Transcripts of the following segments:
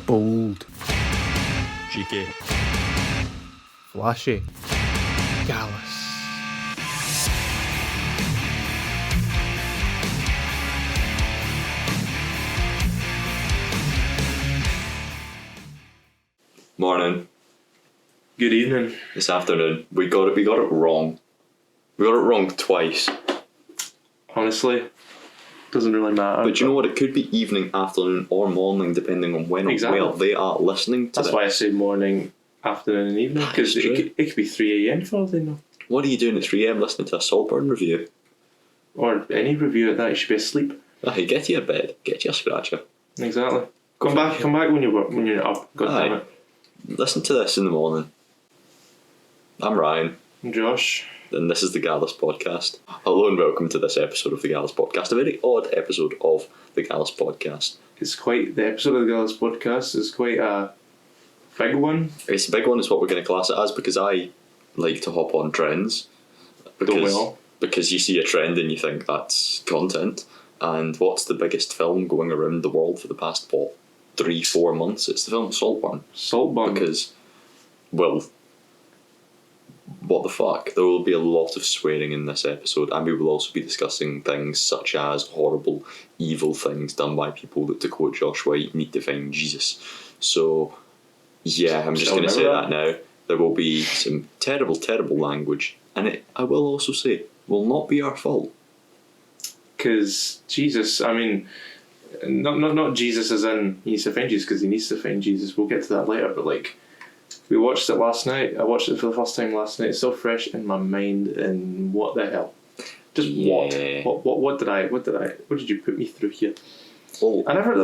Bold. Cheeky. Flashy. Gallus. Morning. Good evening. This afternoon. We got it wrong. We got it wrong twice. Honestly, doesn't really matter. But you know what? It could be evening, afternoon, or morning, depending on when Exactly. or where they are listening to That's this. why I say morning, afternoon, and evening, because That's true. it could be 3 a.m. for all they know. What are you doing at 3 a.m. listening to a Saltburn review? Or any review at that, you should be asleep. Hey, get to your bed. Get to your scratcher. Exactly. Come back when you're up. God damn Aye. it. Listen to this in the morning. I'm Ryan, Josh. and this is the Gallus Podcast. Hello and welcome to this episode of the Gallus Podcast. A very odd episode of the Gallus Podcast. The episode of the Gallus Podcast is quite a big one. It's a big one, is what we're going to class it as, because I like to hop on trends. Don't we all? Because you see a trend and you think that's content. And what's the biggest film going around the world for the past, 3-4 months? It's the film Saltburn. Saltburn. Because, well, what the fuck? There will be a lot of swearing in this episode, and we will also be discussing things such as horrible, evil things done by people that, to quote Josh White, need to find Jesus. So, yeah, I'm just going to say that now. There will be some terrible, terrible language, and it, I will also say, will not be our fault. Because Jesus, I mean, not Jesus as in he needs to find Jesus, because he needs to find Jesus. We'll get to that later, but like, we watched it last night. I watched it for the first time last night. It's still fresh in my mind, and what the hell? Just Yeah. what did you put me through here? Well, I never heard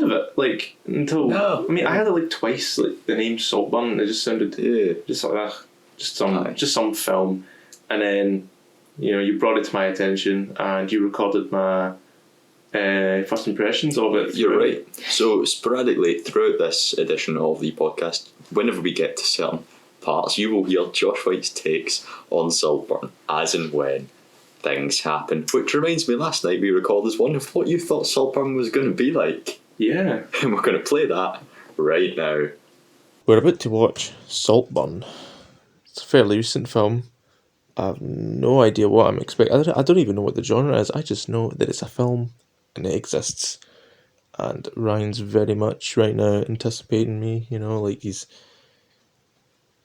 of it, like, until... No. I mean, I heard it like twice, like, the name Saltburn. It just sounded... yeah. Just like, Aye. just some film. And then, you brought it to my attention, and you recorded my first impressions of it. You're right. So sporadically throughout this edition of the podcast, whenever we get to certain parts, you will hear Josh White's takes on Saltburn as and when things happen. Which reminds me, last night we recorded one of what you thought Saltburn was going to be like. Yeah. And we're going to play that right now. We're about to watch Saltburn. It's a fairly recent film. I have no idea what I'm expecting. I don't even know what the genre is. I just know that it's a film and it exists. And Ryan's very much right now anticipating me, like he's...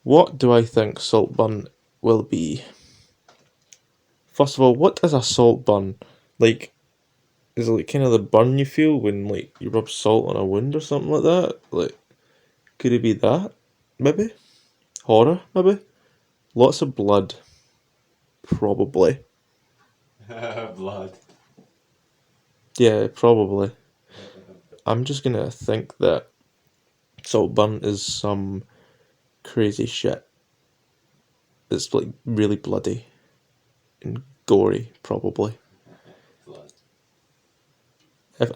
What do I think Saltburn will be? First of all, what is a salt burn? Like, is it like kind of the burn you feel when like you rub salt on a wound or something like that? Like, could it be that? Maybe? Horror, maybe? Lots of blood. Probably. Blood. Yeah, probably. I'm just gonna think that Saltburn is some crazy shit. It's like really bloody and gory, probably. Blood.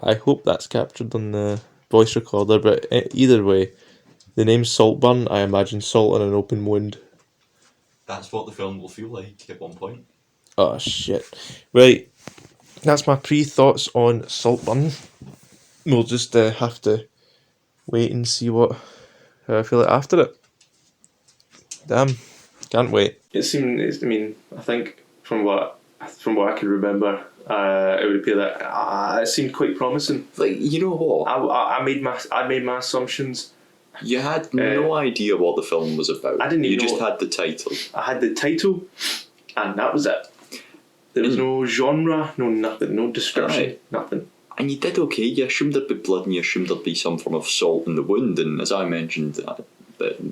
I hope that's captured on the voice recorder, but either way, the name's Saltburn. I imagine salt on an open wound. That's what the film will feel like at one point. Oh shit. Right, that's my pre-thoughts on Saltburn. We'll just have to wait and see how I feel like after it. Damn, can't wait. I think from what I can remember, it would appear that it seemed quite promising. Like, you know what? I made my assumptions. You had no idea what the film was about. I didn't even You just know. had the title. I had the title, and that was it. There was no genre, no nothing, no description, Aye. nothing. And you did okay. You assumed there'd be blood and you assumed there'd be some form of salt in the wound. And as I mentioned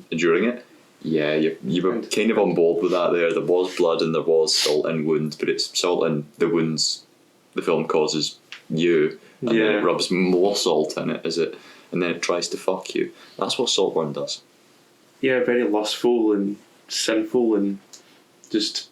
during it, yeah, you were kind of on board with that there. There was blood and there was salt in wounds, but it's salt in the wounds the film causes you. And then Yeah. it rubs more salt in it, and then it tries to fuck you. That's what Saltburn does. Yeah, very lustful and sinful and just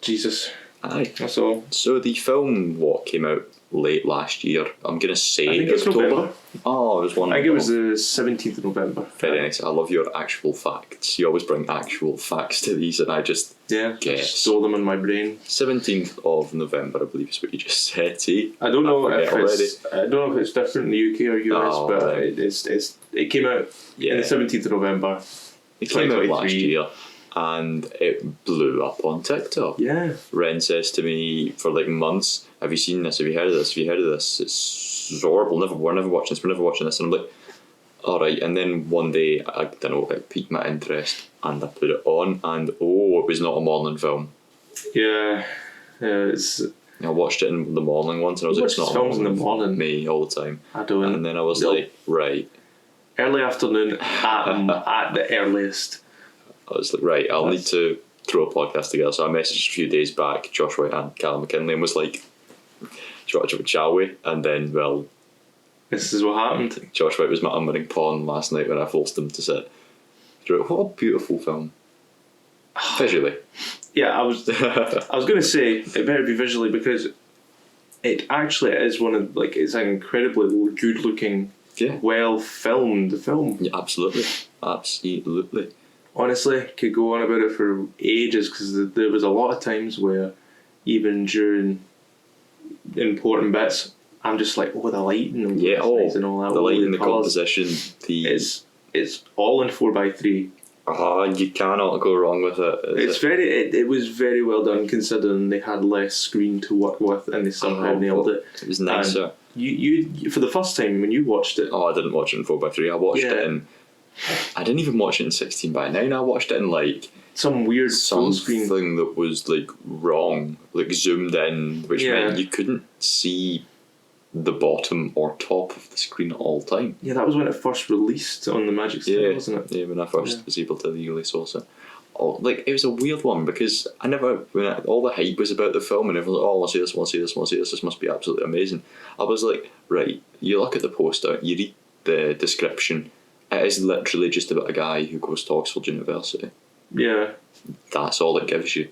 Jesus. Aye. That's all. So the film, came out late last year. I'm going to say I think it's October. November. Oh, it was one. I think it was the 17th of November. Very nice. I love your actual facts. You always bring actual facts to these, and I just guess. Store them in my brain. 17th of November, I believe is what you just said. See? I don't know I don't know if it's different in the UK or US, but it came out Yeah. on the 17th of November. It came out last 2023. year, and it blew up on TikTok. Yeah. Ren says to me for like months, "Have you seen this? Have you heard of this? Have you heard of this? It's horrible. We're never watching this. We're never watching this." And I'm like, "All right." And then one day, I don't know, it piqued my interest, and I put it on, and it was not a morning film. Yeah. It's. I watched it in the morning once, and I was like, "It's not films in the morning. Me all the time." I don't. And then I was No. like, "Right." Early afternoon at the earliest. I was like, "Right, I'll need to throw a podcast together." So I messaged a few days back Josh White and Callum McKinley and was like, "Shall we?" And then, well, This is what happened. Josh White was my unwinning pawn last night when I forced him to sit through it. What a beautiful film. Visually. Yeah, I was going to say it better be visually because it actually is one of it's an incredibly good looking, Yeah. well filmed film. Yeah, absolutely. Absolutely. Honestly, could go on about it for ages because there was a lot of times where even during important bits, I'm just like, oh, the lighting and Yeah, and all that. the lighting, the colours. composition, It's all in 4:3. you cannot go wrong with it. It was very well done considering they had less screen to work with and they somehow nailed it. It was nicer. You for the first time when you watched it. I didn't watch it in 4:3. I watched it in. I didn't even watch it in 16:9. I watched it in like Some weird full screen. something that was like wrong, like zoomed in, which meant you couldn't see the bottom or top of the screen at all time. Yeah, that was when it first released on the Magic Stick, wasn't it? Yeah, when I first was able to legally source it. Oh, like, it was a weird one because all the hype was about the film and everyone was like, oh, I want to see this, I want to see this, I want to see this, this must be absolutely amazing. I was like, right, you look at the poster, you read the description, it is literally just about a guy who goes to Oxford University. Yeah. That's all it gives you.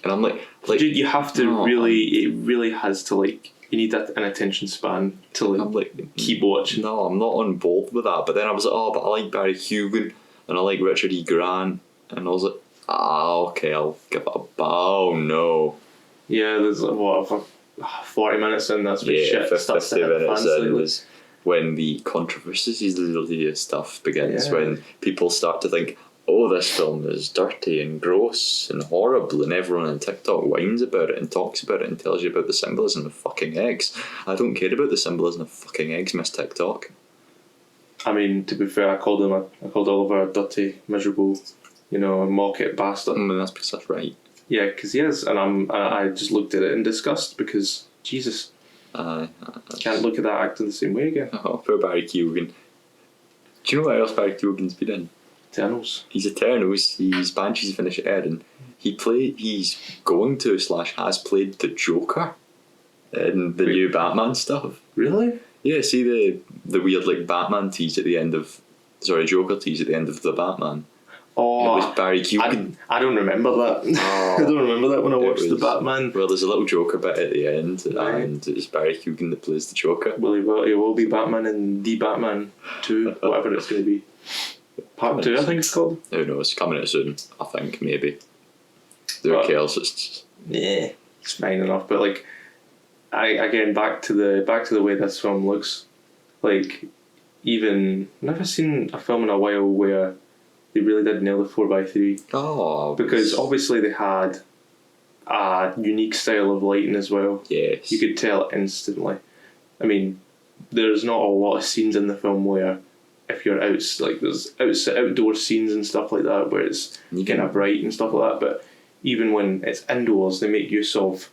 And I'm like you have to it really has to you need an attention span to keep watching. No, I'm not on board with that. But then I was like, oh, but I like Barry Keoghan and I like Richard E. Grant, and I was like, okay, I'll give it a bow. No. Yeah, there's 40 minutes in, that's when shit 50 starts to minutes hit in was when the controversies stuff begins, when people start to think, oh, this film is dirty and gross and horrible, and everyone on TikTok whines about it and talks about it and tells you about the symbolism of fucking eggs. I don't care about the symbolism of fucking eggs, Miss TikTok. I mean, to be fair, I called Oliver a dirty, miserable, mock it bastard. I mean, that's because that's right. Yeah, because he is, and I just looked at it in disgust because, Jesus, can't look at that actor the same way again. Oh, poor Barry Keoghan. Do you know what else Barry Keoghan's been in? Eternals. He's Eternals, he's Banshees of Inisherin. He's going to / has played the Joker in the new Batman stuff. Really? Yeah, see the weird Batman tease at the end of Joker tease at the end of the Batman. Oh, it was Barry Keoghan. I don't remember that. I don't remember that when I watched the Batman. Well, there's a little Joker bit at the end, and it's Barry Keoghan that plays the Joker. Well, he will be Batman in The Batman 2, whatever it's going to be. Part 2, I think it's called. Who knows? Coming out soon, I think, maybe. Who cares? It's fine enough. But again, back to the way this film looks. Even never seen a film in a while where they really did nail the 4:3. Oh, because obviously they had a unique style of lighting as well. Yes, you could tell instantly. I mean, there's not a lot of scenes in the film where, if you're there's outdoor scenes and stuff like that where it's kind of bright and stuff like that. But even when it's indoors, they make use of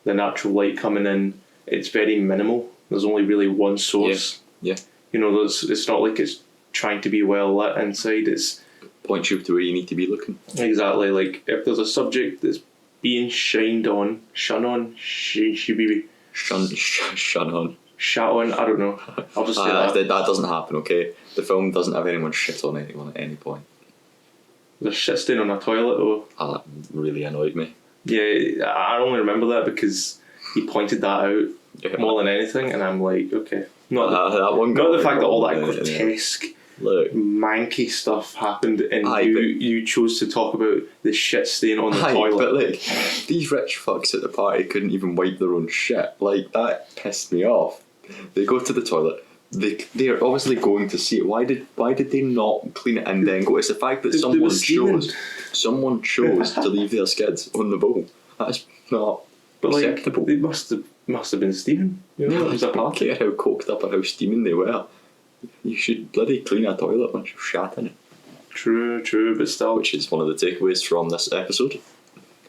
the natural light coming in. It's very minimal. There's only really one source. Yeah. It's not like it's trying to be well lit inside. It's point you to where you need to be looking. Exactly. If there's a subject that's being shone on, shut on. I don't know. I'll just say that doesn't happen. Okay, the film doesn't have anyone shit on anyone at any point. There's shit stain on a toilet though. That really annoyed me. Yeah, I only remember that because he pointed that out more than anything, and I'm like, okay, not that one. not the fact that all that got me. grotesque, Look, manky stuff happened, and Aye, you chose to talk about the shit stain on the toilet. but like these rich fucks at the party couldn't even wipe their own shit. Like that pissed me off. They go to the toilet. They're obviously going to see it. Why did they not clean it and then go? It's the fact that someone chose to leave their skids on the bowl. That's not acceptable. They must have been steaming. You know, it was a I don't party. care how coked up or how steaming they were. You should bloody clean a toilet once you've shat in it. True, but still. Which is one of the takeaways from this episode.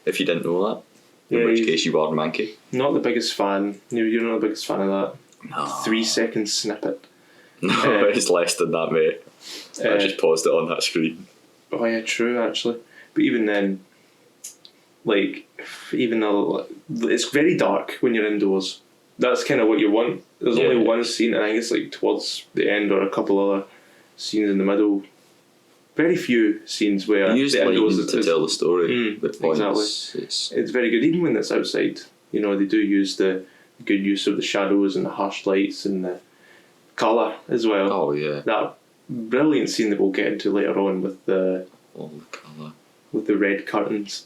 If you didn't know that. In which case you are manky. Not the biggest fan. You're not the biggest fan of that. No. 3-second snippet. No, it's less than that, mate. I just paused it on that screen. Oh yeah, true actually. But even then, like, even though it's very dark when you're indoors, that's kind of what you want. There's only one scene, and I think it's like towards the end or a couple other scenes in the middle. Very few scenes where you use the indoors to tell the story. Exactly. It's very good, even when it's outside. You know, they do use the good use of the shadows and the harsh lights and the colour as well. Oh yeah. That brilliant scene that we'll get into later on with the colour. With the red curtains.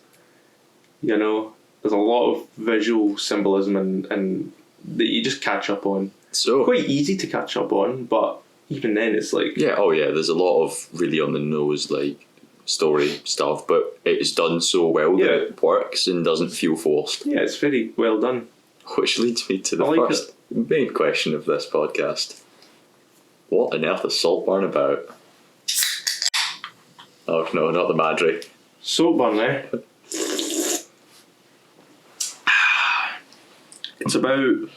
You know, there's a lot of visual symbolism and that you just catch up on. So quite easy to catch up on, but even then it's like there's a lot of really on the nose like story stuff, but it's done so well that it works and doesn't feel forced. Yeah, it's very well done. Which leads me to the first main question of this podcast. What on earth is Saltburn about? Oh no, not the Madry. Saltburn, eh? It's about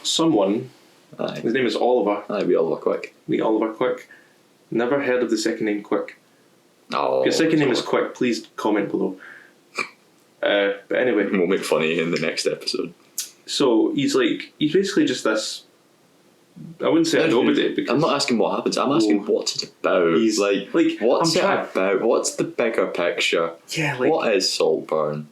someone. Aye. His name is Oliver. Aye, we Oliver Quick. Meet Oliver Quick. Never heard of the second name Quick. Oh, if your second name is Quick, please comment below. But anyway, we'll make funny in the next episode. So he's basically just this. I wouldn't say a nobody because I'm not asking what happens. I'm asking what's it about. Like what's it about? What's the bigger picture? Yeah, like what is Saltburn?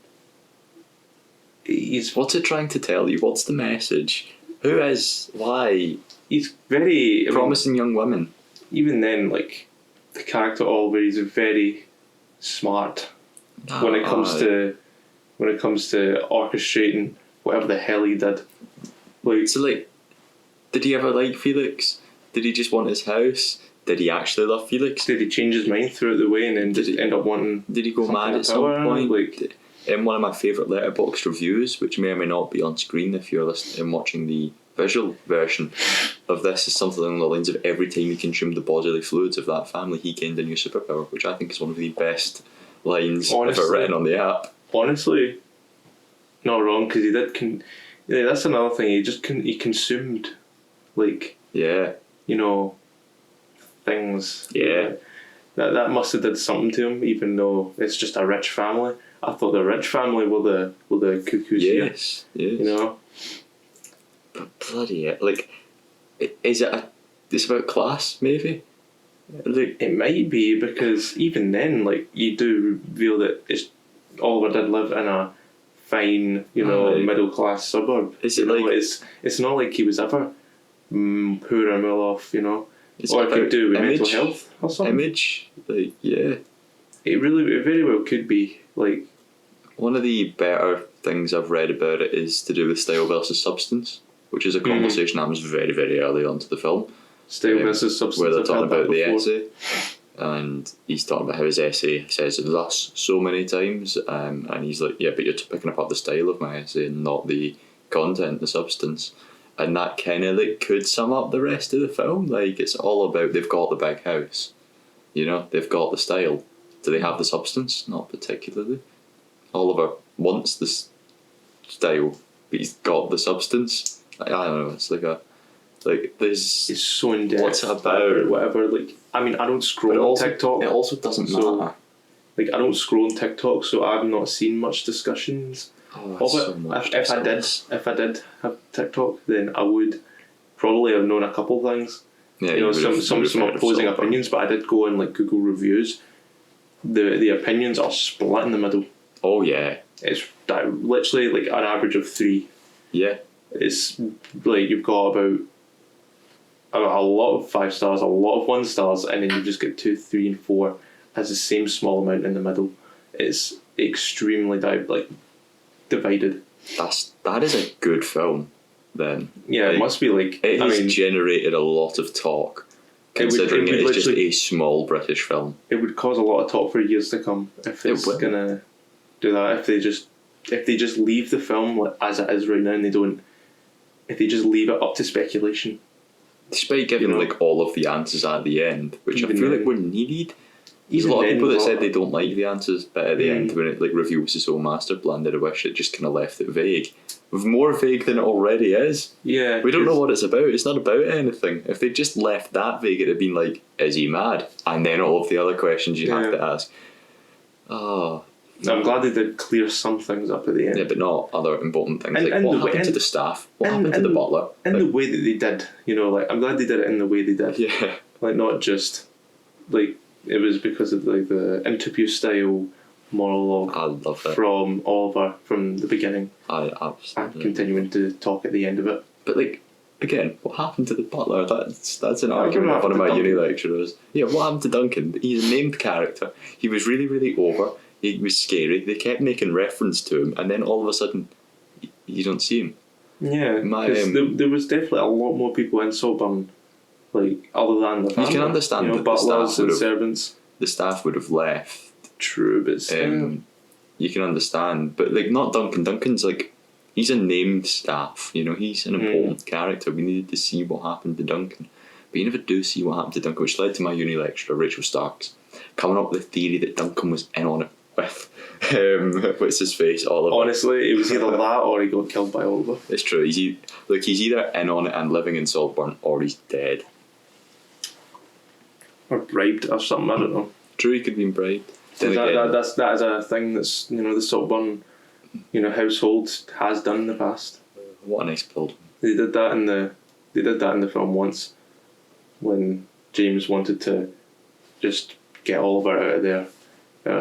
What's it trying to tell you? What's the message? Who is? Why? He's very promising young women. Even then, like the character Oliver, he's very smart when it comes to orchestrating whatever the hell he did. Did he ever like Felix? Did he just want his house? Did he actually love Felix? Did he change his mind throughout the way and then just end up wanting? Did he go mad at some point? In one of my favourite Letterboxd reviews, which may or may not be on screen if you're listening and watching the visual version of this, is something along the lines of every time you consumed the bodily fluids of that family, he gained a new superpower, which I think is one of the best lines ever written on the app. Honestly, not wrong, because he did. That's another thing. He consumed, things. Yeah. That must have did something to him, even though it's just a rich family. I thought the rich family were the cuckoos here. Yes. You know. But bloody it! Is it it's about class maybe? It might be, because even then, you do reveal that Oliver did live in a fine, middle class suburb. Is it it's not like he was ever poor and well off, It's or it could do with image, mental health or something. Image, It very well could be. One of the better things I've read about it is to do with style versus substance, which is a conversation that happens very, very early on to the film. Style versus substance. Where they're talking about the essay, and he's talking about how his essay says thus so many times, and he's like, yeah, but you're picking apart the style of my essay and not the content, the substance. And that kind of could sum up the rest of the film. It's all about they've got the big house, they've got the style. Do they have the substance? Not particularly. Oliver wants the style, but he's got the substance. I don't know. It's there's. It's so in depth. What's it about? Whatever. I don't scroll on TikTok. It also doesn't matter. I don't scroll on TikTok, so I've not seen much discussions of it. So much if I did have TikTok, then I would probably have known a couple things. Yeah, some opposing opinions, but I did go on Google reviews. The opinions are split in the middle. Oh yeah, it's literally an average of 3. Yeah. It's like you've got about a lot of 5 stars, a lot of 1 stars, and then you just get 2, 3, and 4 as the same small amount in the middle. It's extremely divided. That is a good film. Then Yeah, it must be like. It has generated a lot of talk, considering it is just a small British film. It would cause a lot of talk for years to come if it's gonna do that. If they just leave the film as it is right now, and if they just leave it up to speculation, despite giving like all of the answers at the end, which I feel like were needed. There's a lot of people that said they don't like the answers, but at the end, when it like reveals his own master plan, did I wish it just kind of left it vague. More vague than it already is. Yeah. We don't know what it's about. It's not about anything. If they just left that vague, it'd have been like, is he mad? And then all of the other questions you have to ask. Oh. I'm glad they did clear some things up at the end. Yeah, but not other important things. What happened to the staff? What happened to the butler? And the way that they did, I'm glad they did it in the way they did. Yeah. Like, not just, like, it was because of like the interview style monologue. I love it. From Oliver from the beginning. I absolutely. And continuing to talk at the end of it. But like, again, what happened to the butler? That's an argument of one of my uni lecturers. Yeah, what happened to Duncan? He's a named character. He was really, really over. He was scary. They kept making reference to him, and then all of a sudden, you don't see him. Yeah, because there was definitely a lot more people in Saltburn, like, other than the family. You can understand that butlers and servants. The staff would have left. True, but you can understand, but like, not Duncan. Duncan's like, he's a named staff. He's an important character. We needed to see what happened to Duncan, but you never do see what happened to Duncan, which led to my uni lecturer, Rachel Starks, coming up with the theory that Duncan was in on it with what's his face, Oliver. Honestly, it was either that or he got killed by Oliver. It's true. He's either in on it and living in Saltburn, or he's dead. Or bribed or something, I don't know. True, he could have been bribed. That is a thing that's, the Saltburn, household has done in the past. What a nice build. They did that in the film once, when James wanted to just get Oliver out of there.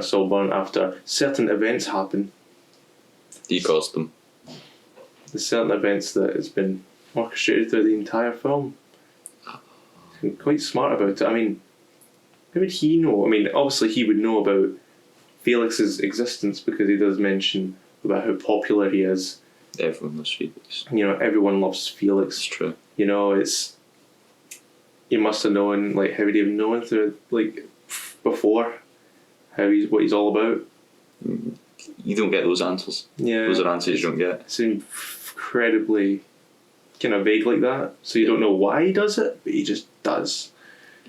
Saltburn, after certain events happen. He caused them. The certain events that has been orchestrated through the entire film. He's quite smart about it. I mean, how would he know? I mean, obviously he would know about Felix's existence because he does mention about how popular he is. Everyone loves Felix. Everyone loves Felix. It's true. It's... He must have known, like, how would he have known through, like, before? What he's all about. You don't get those answers. Yeah. Those are answers you don't get. It's incredibly kind of vague like that. So you don't know why he does it, but he just does.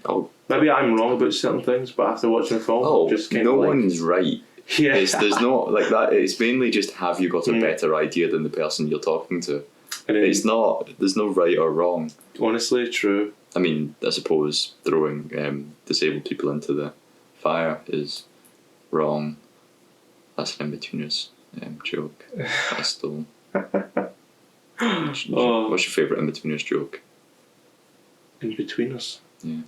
Oh. Maybe I'm wrong about certain things, but after watching the film, just kind no of one's right. Yeah. There's not like that. It's mainly just, have you got a better idea than the person you're talking to? It's not. There's no right or wrong. Honestly, true. I mean, I suppose throwing disabled people into the fire is wrong. That's an In-Betweeners joke. I stole. What's your favourite In-Betweeners joke? In-Betweeners? Yeah.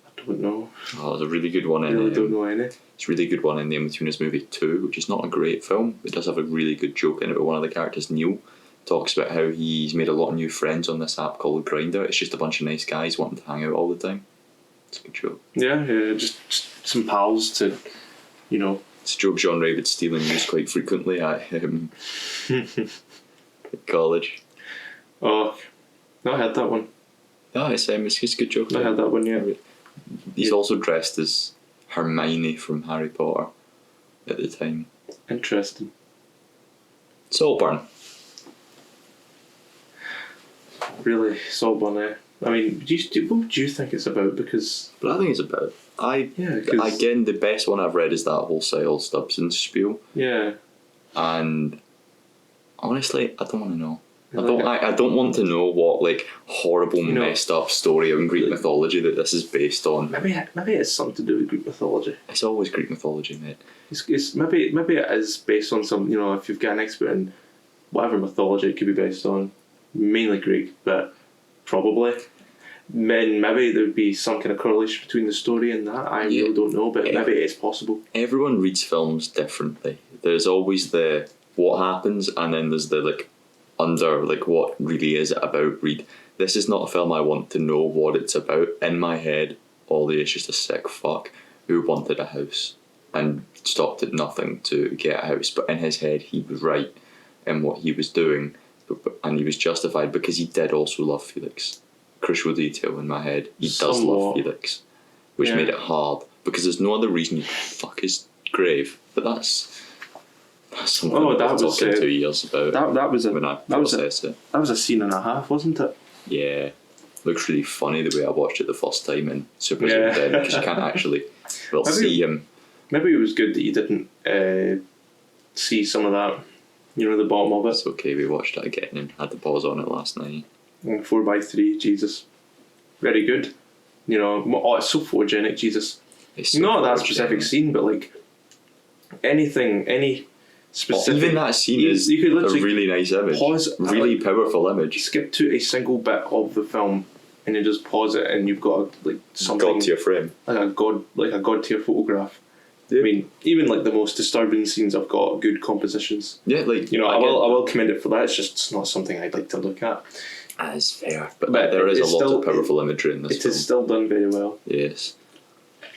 I don't know. Oh, there's a really good one I really don't know any. It's a really good one in the In-Betweeners movie 2, which is not a great film. It does have a really good joke in it, where one of the characters, Neil, talks about how he's made a lot of new friends on this app called Grindr. It's just a bunch of nice guys wanting to hang out all the time. It's a good joke. Yeah, just some pals to, It's a joke Jean Ray would steal and use quite frequently at college. Oh, no, I had that one. Yeah, it's a good joke. I had that one, yeah. He's also dressed as Hermione from Harry Potter at the time. Interesting. Saltburn. Really, Saltburn, eh? I mean, what do you think it's about? Because... But I think it's about... Again, the best one I've read is that whole Cyril Stubbs's spiel. Yeah. And honestly, I don't want to know. I don't want to know what horrible messed up story in Greek mythology that this is based on. Maybe it's something to do with Greek mythology. It's always Greek mythology, mate. It's maybe it is based on some, if you've got an expert in whatever mythology it could be based on, mainly Greek, but probably. Maybe there would be some kind of correlation between the story and that. I really don't know, but maybe it's possible. Everyone reads films differently. There's always the what happens, and then there's the under like what really is it about, read, this is not a film I want to know what it's about. In my head, Ollie is just a sick fuck who wanted a house and stopped at nothing to get a house. But in his head, he was right in what he was doing, and he was justified because he did also love Felix. Crucial detail in my head, he does love Felix, which made it hard because there's no other reason you could fuck his grave. But that's something I was talking 2 years about. That was a scene and a half, wasn't it? Yeah, looks really funny the way I watched it the first time and super zoomed in because you can't actually see him. Maybe it was good that you didn't see some of that. You know, the bottom of it. It's okay. We watched it again and had the pause on it last night. 4:3, Jesus, very good. You know, it's so photogenic, Jesus. It's so not that specific scene, but like any specific. Even that scene is a really nice image. Pause, really powerful image. Skip to a single bit of the film, and you just pause it, and you've got something God tier frame, like a god tier photograph. Yeah. I mean, even like the most disturbing scenes have got good compositions. Yeah, like I will commend it for that. It's not something I'd like to look at. As fair, but there is a lot of powerful imagery in this film. It is still done very well. Yes.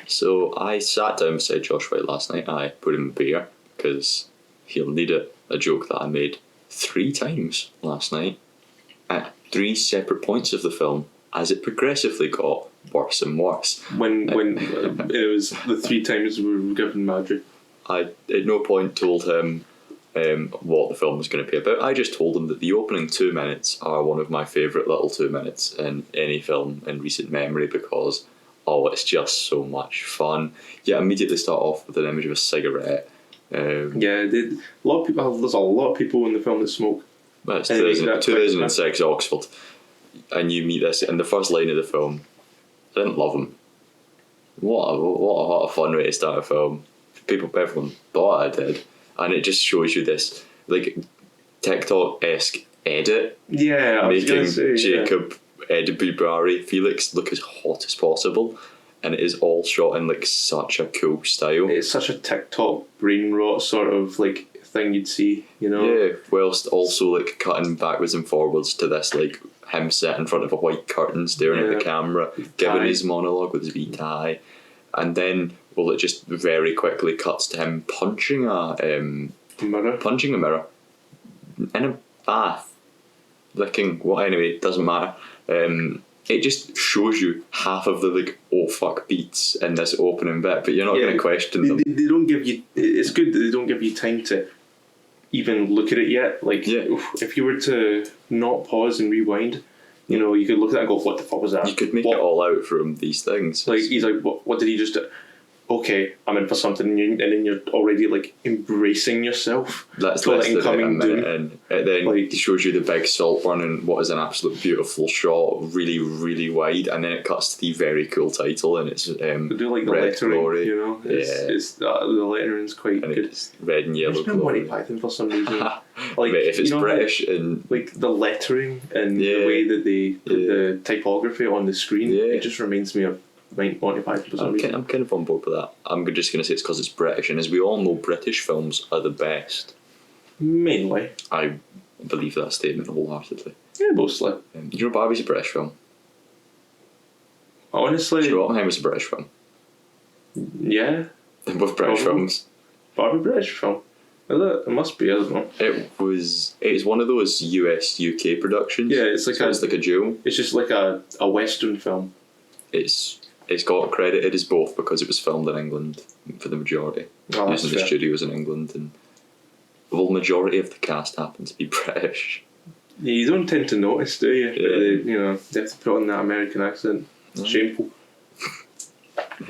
So I sat down beside Josh White last night. I put him a beer because he'll need it. A joke that I made 3 times last night at 3 separate points of the film as it progressively got worse and worse. When it was the 3 times we were given Madrid. I at no point told him what the film was going to be about. I just told him that the opening 2 minutes are one of my favourite little 2 minutes in any film in recent memory because it's just so much fun. You immediately start off with an image of a cigarette. A lot of people. There's a lot of people in the film that smoke. Well, it's 2006 Oxford, and you meet this in the first line of the film. I didn't love him. What a fun way to start a film. Everyone thought I did, and it just shows you this like TikTok-esque edit. Yeah, making Jacob Edinburgh Felix look as hot as possible, and it is all shot in like such a cool style. It's such a TikTok brain rot sort of like thing you'd see, you know. Yeah, whilst also like cutting backwards and forwards to this like him sat in front of a white curtain staring at the camera, giving his monologue with his wee tie, and then it just very quickly cuts to him punching a mirror in a bath, licking anyway, doesn't matter. It just shows you half of the like oh fuck beats in this opening bit, but you're not going to question them. They don't give you. It's good that they don't give you time to even look at it yet. Like if you were to not pause and rewind, you could look at that and go, "What the fuck was that?" You could make it all out from these things. Like he's like, "What did he just do?" Okay, I'm in for something, and then you're already like embracing yourself. That's less than a minute in. It then shows you the big Saltburn and what is an absolute beautiful shot, really, really wide, and then it cuts to the very cool title, and it's they do like the Red lettering, Glory. It's the lettering's quite and good. It's red and yellow. There's no Monty Python for some reason. Like if it's British and like the lettering and the way that they put the typography on the screen, it just reminds me of Monty Python for some reason. I'm kind of on board with that. I'm just going to say it's because it's British, and as we all know, British films are the best. Mainly. I believe that statement wholeheartedly. Yeah, mostly. Do you know Barbie's a British film? Honestly... Do you know Oppenheimer's a British film? Yeah. They're both British films. Barbie British film? Is it? It must be, isn't it? It's one of those US UK productions. Yeah, it's like a duo. It's just like a Western film. It's got credited as both because it was filmed in England for the majority. Using the studios in England, and the majority of the cast happen to be British. Yeah, you don't tend to notice, do you? Yeah. They have to put on that American accent. It's shameful.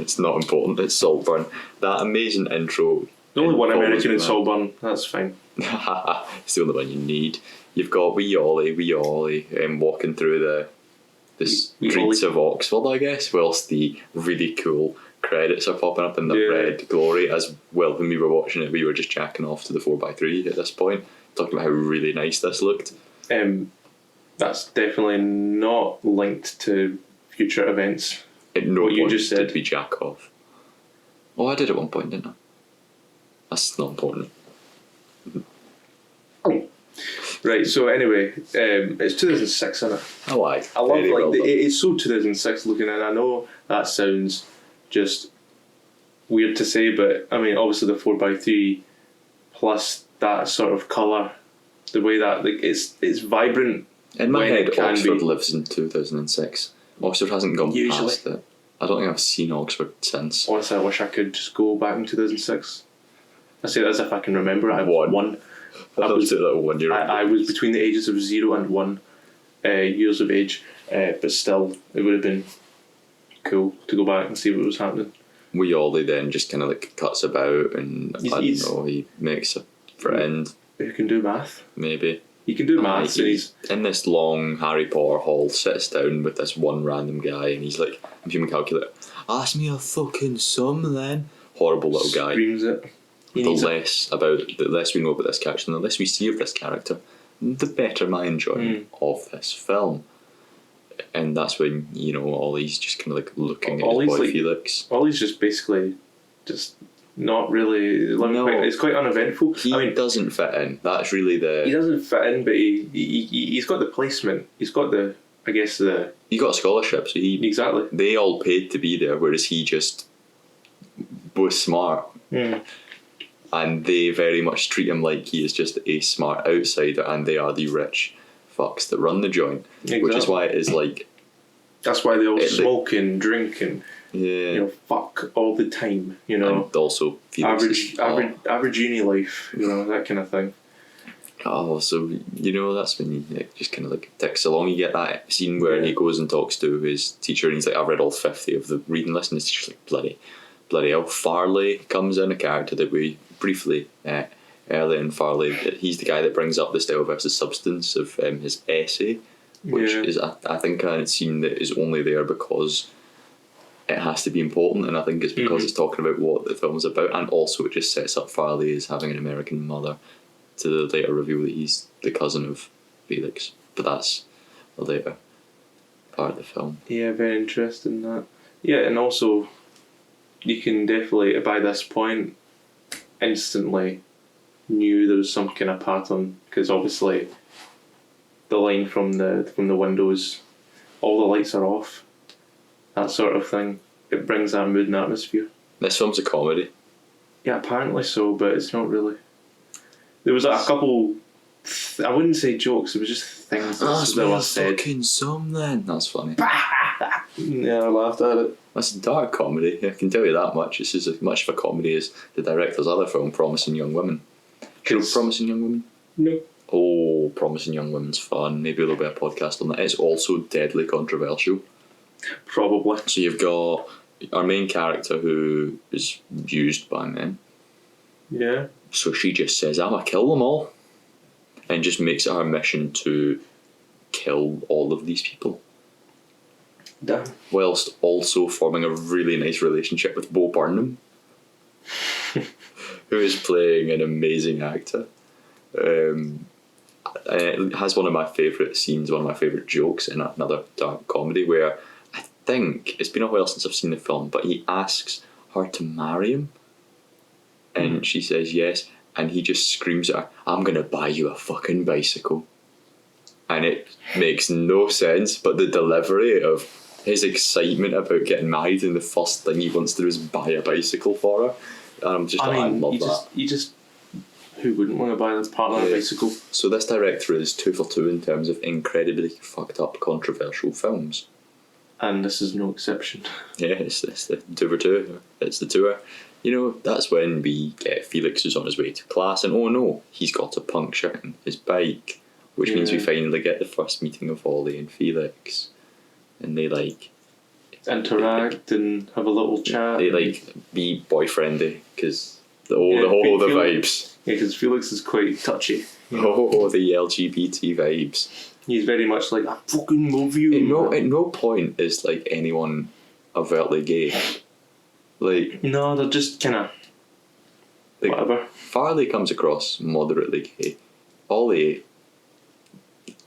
It's not important. It's Saltburn. That amazing intro. There's only one American in Saltburn. That's fine. It's the only one you need. You've got wee Ollie, walking through the streets of Oxford, I guess, whilst the really cool credits are popping up in the red glory. As well, when we were watching it, we were just jacking off to the 4:3 at this point, talking about how really nice this looked. That's definitely not linked to future events. At no point you just said did we jack off. Oh, I did at one point, didn't I? That's not important. Right, so anyway, it's 2006, isn't it? I like. I love Very well done. it's so 2006 looking, and I know that sounds just weird to say, but I mean, obviously the 4x3 plus that sort of colour, the way that it's vibrant. In my when head, it can Oxford be. lives in 2006. Oxford hasn't gone Usually. past it. I don't think I've seen Oxford since. Honestly, I wish I could just go back in 2006. I say that as if I can remember. I One. one. I was a little 1 year old. I was between the ages of 0 and 1 years of age, but still, it would have been cool to go back and see what was happening. Wee Ollie then just kind of like cuts about and He's- he makes a friend, Who can do maths? maybe. He can do maths, and he's in this long Harry Potter hall, sits down with this one random guy, and he's like, I'm human calculator. Ask me a fucking sum then. Horrible little guy. screams it. He The needs less we know about this character, and the less we see of this character, the better my enjoyment of this film. And that's when, Ollie's just kind of like looking at Ollie's his boy like- Felix. Ollie's just basically just not really. No. It's quite uneventful. He doesn't fit in. That's really he doesn't fit in, but he's got the placement. He's got the, I guess the he got a scholarship, so exactly. they all paid to be there, whereas he just was smart. And they very much treat him like he is just a smart outsider, and they are the rich fucks that run the joint. Which is Exactly. why it is like, That's why they all It- smoke and drink and yeah. fuck all the time. You know, And also Felix is, average uni life. You know, that kind of thing. so that's when you just kind of like ticks along. You get that scene where he goes and talks to his teacher, and he's like, I've read all 50 of the reading list, and his teacher's like, bloody hell. Farley comes in, a character that we briefly early in Farley, he's the guy that brings up the style versus substance of his essay, which is I think a scene that is only there because it has to be important, and I think it's because it's talking about what the film's about, and also it just sets up Farley as having an American mother, to the later reveal that he's the cousin of Felix, but that's a later part of the film. Yeah, very interesting that. Yeah, and also you can definitely by this point instantly knew there was some kind of pattern, because obviously the line from the windows, all the lights are off, that sort of thing. It brings that mood and atmosphere. This film's a comedy. Yeah, apparently so, but it's not really. There was a couple. I wouldn't say jokes. It was just things that were said. Fucking some then. That's funny. Yeah, I laughed at it. That's a dark comedy, I can tell you that much. It's as much of a comedy as the director's other film, Promising Young Women. Do you know Promising Young Women? No. Oh, Promising Young Women's fun. Maybe there'll be a podcast on that. It's also deadly controversial. Probably. So you've got our main character who is used by men. Yeah. So she just says, I'm gonna kill them all. And just makes it her mission to kill all of these people. Damn. Whilst also forming a really nice relationship with Bo Burnham, who is playing an amazing actor. It has one of my favourite scenes, one of my favourite jokes in another dark comedy, where I think it's been a while since I've seen the film, but he asks her to marry him, and she says yes, and he just screams at her, I'm gonna buy you a fucking bicycle. And it makes no sense, but the delivery of his excitement about getting married, and the first thing he wants to do is buy a bicycle for her. I love that. You just who wouldn't want to buy their partner a bicycle? So this director is 2 for 2 in terms of incredibly fucked up, controversial films. And this is no exception. Yeah, it's the 2 for 2. It's the tour. That's when we get Felix who's on his way to class, and oh no, he's got a puncture in his bike, which means we finally get the first meeting of Ollie and Felix, and they interact and have a little chat. They be boyfriendy because the vibes. Yeah, because Felix is quite touchy. Oh, the LGBT vibes. He's very much like, I fucking love you. At no point is anyone overtly gay. No, they're just kind of whatever. Farley comes across moderately gay. Ollie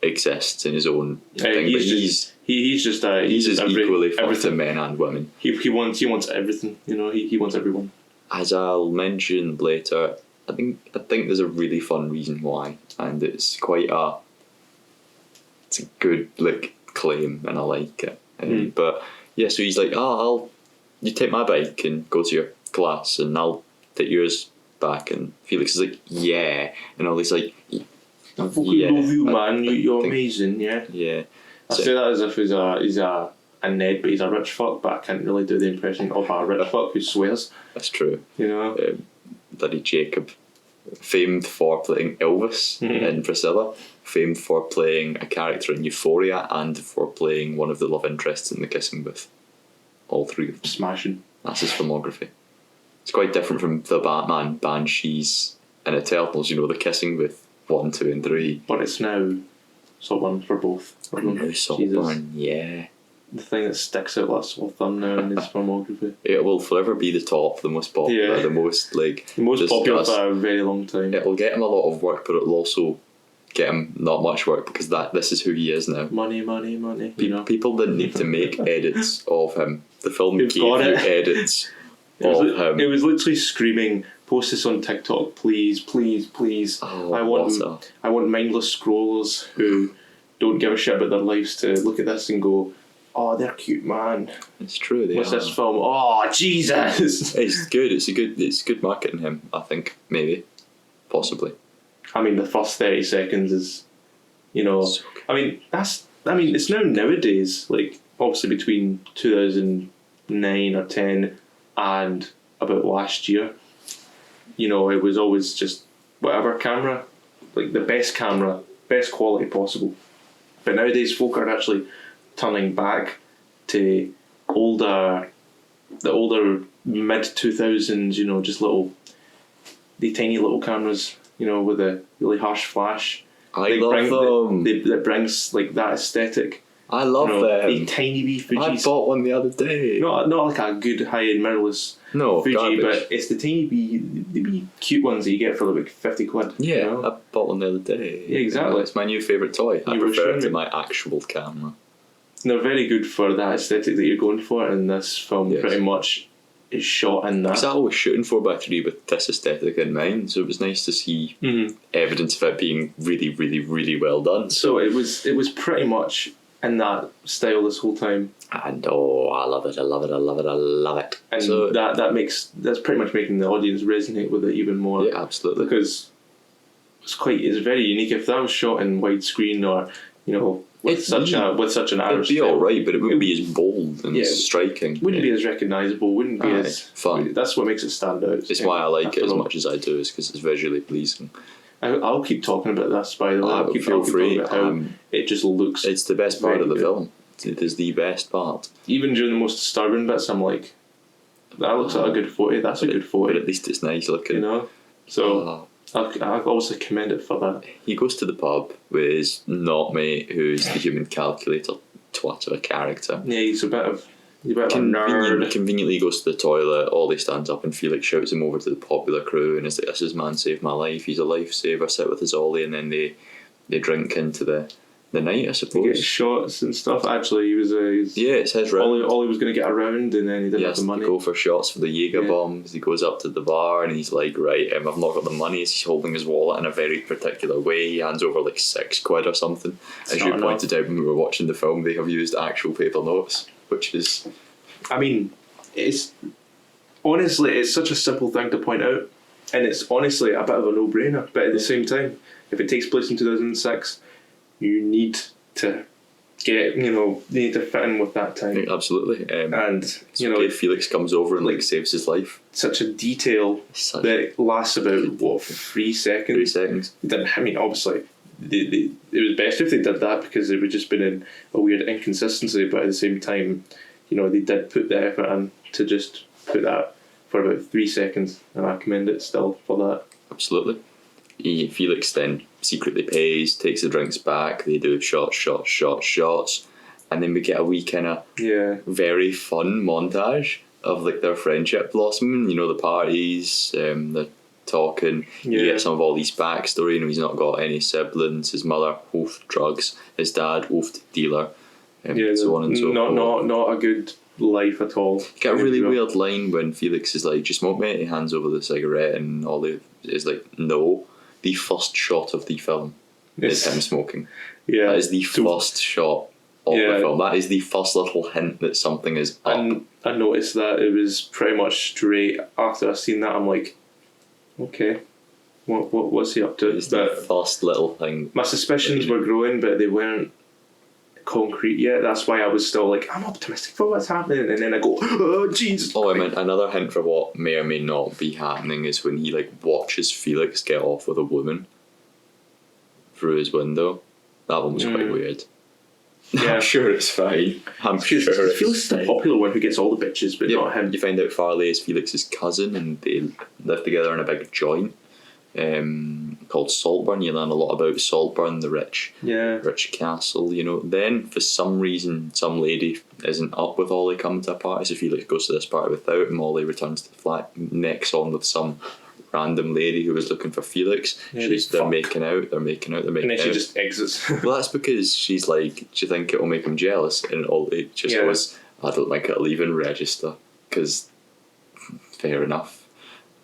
exists in his own thing, but he's just as equally fucked to men and women. He wants everything. He wants everyone. As I'll mention later, I think there's a really fun reason why, and it's a good claim, and I like it. But yeah, so he's like, you take my bike and go to your class, and I'll take yours back. And Felix is like, yeah, and all he's like, I fucking love you, man. You're amazing. Yeah. Yeah. I say that as if he's a Ned, but he's a rich fuck. But I can't really do the impression of a rich fuck who swears. That's true. You know. Bloody Jacob, famed for playing Elvis in Priscilla, famed for playing a character in Euphoria, and for playing one of the love interests in The Kissing Booth. All three of them. Smashing. That's his filmography. It's quite different from the Batman, Banshees, and Eternals. You know, The Kissing Booth 1, 2, and 3. But it's now Saltburn for both. Now Saltburn, yeah. The thing that sticks out like a sore thumb now in his filmography. It will forever be the top, the most popular, the most the most popular for a very long time. It'll get him a lot of work, but it'll also get him not much work, because this is who he is now. Money. People didn't need to make edits of him. The film gave you edits of him. It was literally screaming, post this on TikTok, please. Oh, I want mindless scrollers who don't give a shit about their lives to look at this and go, oh, they're cute, man. It's true. What's this film? Oh, Jesus! It's good. It's good marketing him. I think maybe, possibly. I mean, the first 30 seconds is, so it's now nowadays, like obviously between 2009 or 10 and about last year. It was always just whatever camera, like the best camera, best quality possible. But nowadays, folk are actually turning back to the older mid 2000s, just the tiny little cameras, with a really harsh flash. I love them. That brings like that aesthetic. I love them. The tiny wee Fujis. I bought one the other day. Not like a good high-end mirrorless Fuji, garbage. but it's the tiny wee cute ones that you get for like 50 quid. Yeah, I bought one the other day. Yeah, exactly. It's my new favourite toy. I prefer it to my actual camera. They're very good for that aesthetic that you're going for, and this film pretty much is shot in that. Because I was shooting 4x3 with this aesthetic in mind, so it was nice to see evidence of it being really, really, really well done. So it was pretty much in that style this whole time. And I love it. And so that's pretty much making the audience resonate with it even more. Yeah, absolutely. Because it's very unique. If that was shot in widescreen or with such an Irish it'd be style, alright, but it wouldn't be as bold and striking. Wouldn't be as recognisable. Wouldn't be as fun. That's what makes it stand out. It's why I like it as much as I do, is because it's visually pleasing. I'll keep talking about this, by the way. I'll keep free. talking about how it just looks. It's the best part of the film. It is the best part. Even during the most disturbing bits, I'm like, that looks like a good photo. That's a good photo. But at least it's nice looking. So I'll also commend it for that. He goes to the pub with his not mate, who's the human calculator twat of a character. Yeah, he's a bit of a nerd. Conveniently goes to the toilet. Ollie stands up and Felix shouts him over to the popular crew and is like, "This is man saved my life. He's a lifesaver." Sit with his Ollie, and then they drink into the night, I suppose. He gets shots and stuff. Actually, he was it's his round. Ollie was going to get around, and then he didn't have the money. He has to go for shots for the Jaeger bombs. He goes up to the bar and he's like, right, I've not got the money. He's holding his wallet in a very particular way. He hands over like £6 or something. As you pointed out when we were watching the film, they have used actual paper notes, which is... I mean, it's such a simple thing to point out, and it's honestly a bit of a no-brainer, but at the same time, if it takes place in 2006, you need to get, you need to fit in with that time. Yeah, absolutely. And, Felix comes over and saves his life. Such a detail that lasts about, 3 seconds? 3 seconds. I mean, obviously, it was best if they did that, because it would just been in a weird inconsistency, but at the same time, they did put the effort in to just put that for about 3 seconds, and I commend it still for that. Absolutely. Felix then secretly pays, takes the drinks back, they do shots, and then we get a wee kind of very fun montage of their friendship blossoming, the parties, the talking. You get some of all these backstory. He's not got any siblings, his mother, oafed drugs, his dad, oafed dealer, so on and so forth. Not a good life at all. Get a really weird line when Felix is like, "Do you smoke, mate?" He hands over the cigarette, and Ollie is like, "No." The first shot of the film is him smoking. Yeah, that is the first shot of the film. That is the first little hint that something is up. And I noticed that it was pretty much straight after I seen that. I'm like, okay, what's he up to? It's the first little thing. My suspicions were growing, but they weren't concrete yet. That's why I was still like, I'm optimistic for what's happening, and then I go, oh Jesus. Oh, I meant another hint for what may or may not be happening is when he like watches Felix get off with a woman through his window. That one was quite weird. Yeah. I'm sure it's fine. I'm sure it's Felix is the popular one who gets all the bitches, but not him. You find out Farley is Felix's cousin, and they live together in a big joint called Saltburn. You learn a lot about Saltburn, the rich castle, you know. Then, for some reason, some lady isn't up with Ollie coming to a party, so Felix goes to this party without him. Ollie returns to the flat, necks on with some random lady who was looking for Felix. They're making out. And then she just exits. Well, that's because she's like, do you think it'll make him jealous? And Ollie just goes, I don't think it'll even register, because fair enough.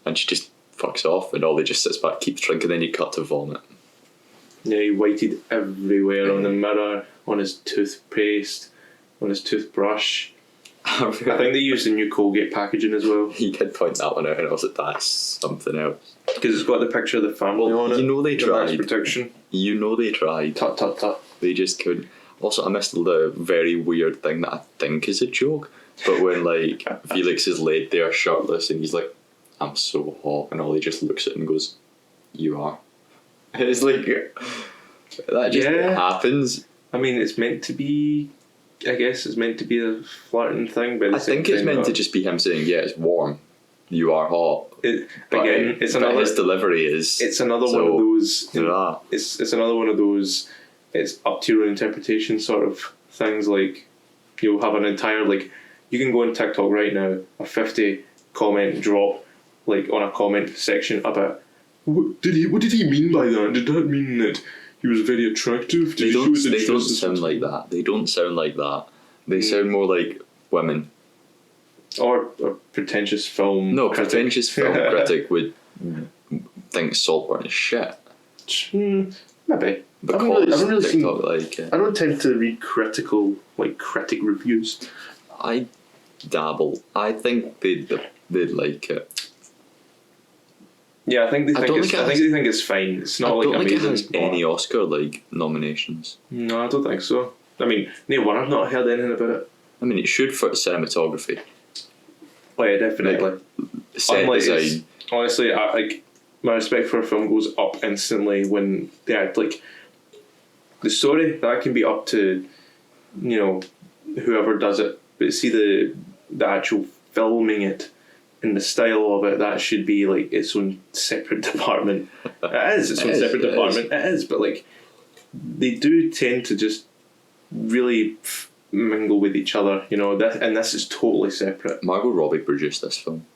And she just fucks off, and Ollie just sits back, keeps drinking, then you cut to vomit. Yeah, he whited everywhere on the mirror, on his toothpaste, on his toothbrush. I think they used the new Colgate packaging as well. He did point that one out, and I was like, that's something else. Because it's got the picture of the family on it. You know they tried. Protection. You know they tried. Tut tut tut. They just couldn't. Also, I missed the very weird thing that I think is a joke, but when like Felix is laid there shirtless and he's like, I'm so hot, and Ollie just looks at him and goes, you are. It's like, that just happens. I mean, it's meant to be, I guess it's meant to be a flirting thing, but I think it's meant to just be him saying, yeah, it's warm, you are hot. It's another, his delivery is, it's another one of those, it's another one of those, it's up to your own interpretation sort of things. Like, you'll have an entire, like, you can go on TikTok right now, a 50 comment drop, like on a comment section about what did he mean by that? Did that mean that he was very attractive? They don't sound like that. They don't sound like that. They sound more like women. Or a pretentious film. No, critic. Pretentious film critic would think Saltburn is shit. Maybe. Because I don't TikTok like it. I don't tend to read critical, like critic reviews. I dabble. I think they'd like it. Yeah, I think they think it's fine. It's not like amazing. I don't think it has any Oscar like nominations. No, I don't think so. I mean, no one. I've not heard anything about it. I mean, it should for cinematography. Oh yeah, definitely. Like, set design. Honestly, I like my respect for a film goes up instantly when they act like the story that can be up to, you know, whoever does it. But see the actual filming it. And the style of it, that should be like its own separate department. It is its own separate department. It is, but like they do tend to just really mingle with each other, you know. This is totally separate. Margot Robbie produced this film.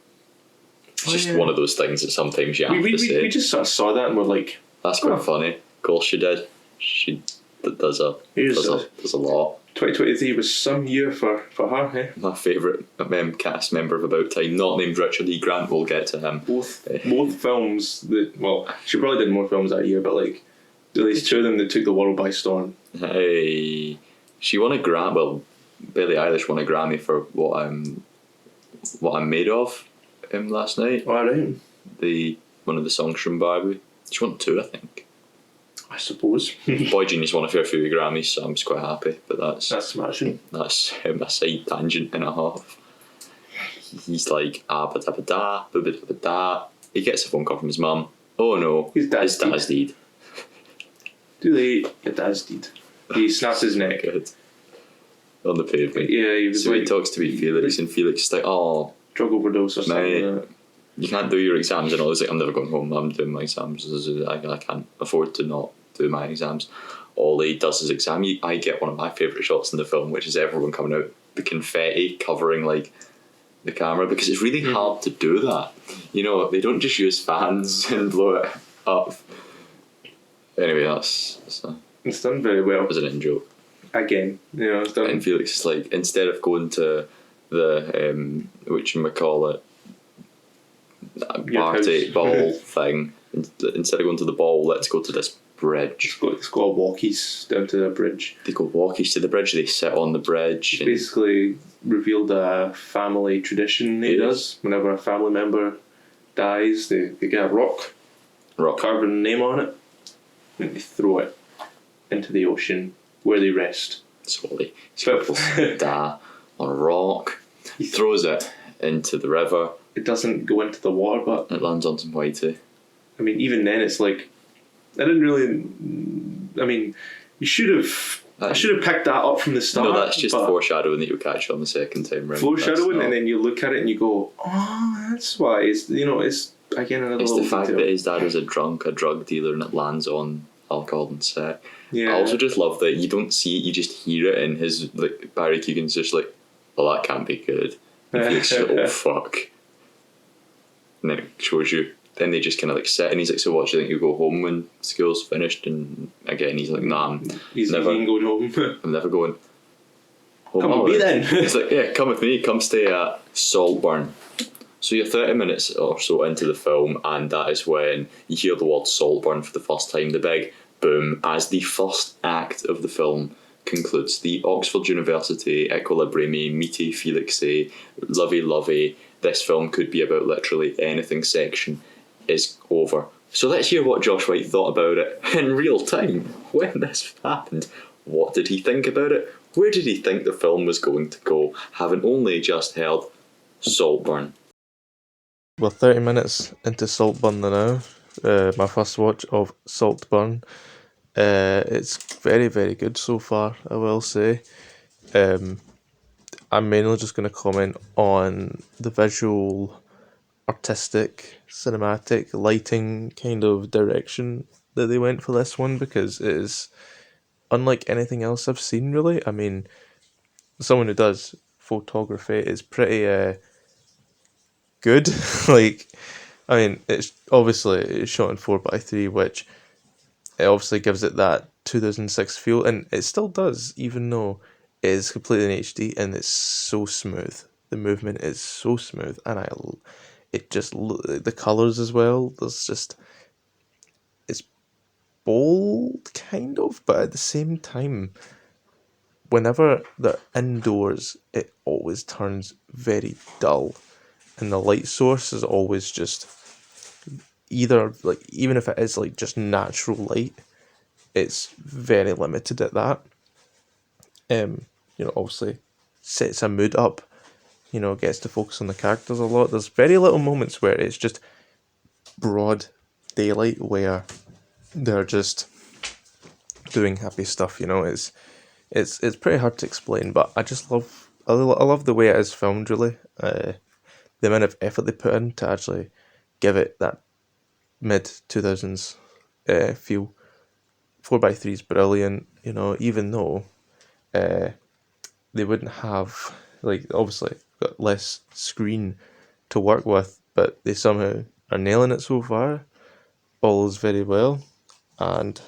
It's just one of those things that sometimes you have to say. We just sort of saw that and we're like, that's quite funny. Of course she did. She does a lot. 2023 was some year for her, eh? My favourite cast member of About Time, not named Richard E. Grant, we'll get to him. Both films that, well, she probably did more films that year, but like, at least two of them that took the world by storm. Hey, she won a Grammy, well, Billie Eilish won a Grammy for What I'm Made Of last night. Oh, right. One of the songs from Barbie. She won two, I think. I suppose. Boy Genius won a fair few Grammys, so I'm just quite happy. But that's smashing. That's a side tangent and a half. He's like ba da ba da ba ba da ba da. He gets a phone call from his mum. Oh no, his dad's deed. Too late. Your dad's deed. He snaps his neck on the pavement. Yeah, he talks to Felix, and Felix is like, "Oh, drug overdose or something." You can't do your exams, and I was like, I'm never going home, I'm doing my exams. I can't afford to not do my exams. Ollie does his exam. I get one of my favourite shots in the film, which is everyone coming out, the confetti covering like the camera, because it's really hard to do that. You know, they don't just use fans and blow it up. Anyway, it's done very well. It was an in-joke. Again, you know, it's done. And Felix is like, instead of going to the whatchamacallit, Your party house. ball thing. Instead of going to the ball, let's go to this bridge. It's got walkies down to the bridge. They go walkies to the bridge, they sit on the bridge. And Basically revealed a family tradition he does. Whenever a family member dies, they get a rock, carve a name on it, and they throw it into the ocean where they rest. So he scribbles da on a rock, he throws it into the river. It doesn't go into the water, but it lands on some whitey. I mean, even then, it's like I didn't really. I mean, you should have. I should have picked that up from the start. No, that's just foreshadowing that you'll catch on the second time round. Foreshadowing, and then you look at it and you go, "Oh, that's why." It's it's again another. It's little the fact detail. that his dad was a drug dealer, and it lands on alcohol and set. Yeah. I also just love that you don't see it, you just hear it, and his Barry Keoghan's just like, "Well, that can't be good." And he's like, "Oh fuck!" And then it shows you. Then they just kind of sit, and he's like, "So what do you think? You go home when school's finished?" And again, he's like, "Nah, he's never going home. I'm never going home." Come with me then. He's like, "Yeah, come with me. Come stay at Saltburn." So you're 30 minutes or so into the film, and that is when you hear the word Saltburn for the first time. The big boom as the first act of the film concludes. The Oxford University Equilibrium Meaty Felixy lovey this film could be about literally anything section is over. So let's hear what Josh White thought about it in real time when this happened. What did he think about it? Where did he think the film was going to go, having only just heard Saltburn? We're 30 minutes into Saltburn now. My first watch of Saltburn. It's very, very good so far, I will say. I'm mainly just going to comment on the visual, artistic, cinematic, lighting kind of direction that they went for this one, because it is unlike anything else I've seen, really. I mean, someone who does photography is pretty good. It's obviously it's shot in 4:3, which it obviously gives it that 2006 feel, and it still does, even though it is completely in HD, and it's so smooth. The movement is so smooth, and the colours as well. It's bold, kind of, but at the same time, whenever they're indoors, it always turns very dull. And the light source is always just either, even if it is just natural light, it's very limited at that. Obviously sets a mood up, gets to focus on the characters a lot. There's very little moments where it's just broad daylight where they're just doing happy stuff, It's pretty hard to explain, but I love the way it is filmed, really. The amount of effort they put in to actually give it that mid-2000s feel. 4:3 is brilliant, even though they wouldn't have, obviously, got less screen to work with, but they somehow are nailing it so far. All is very well, and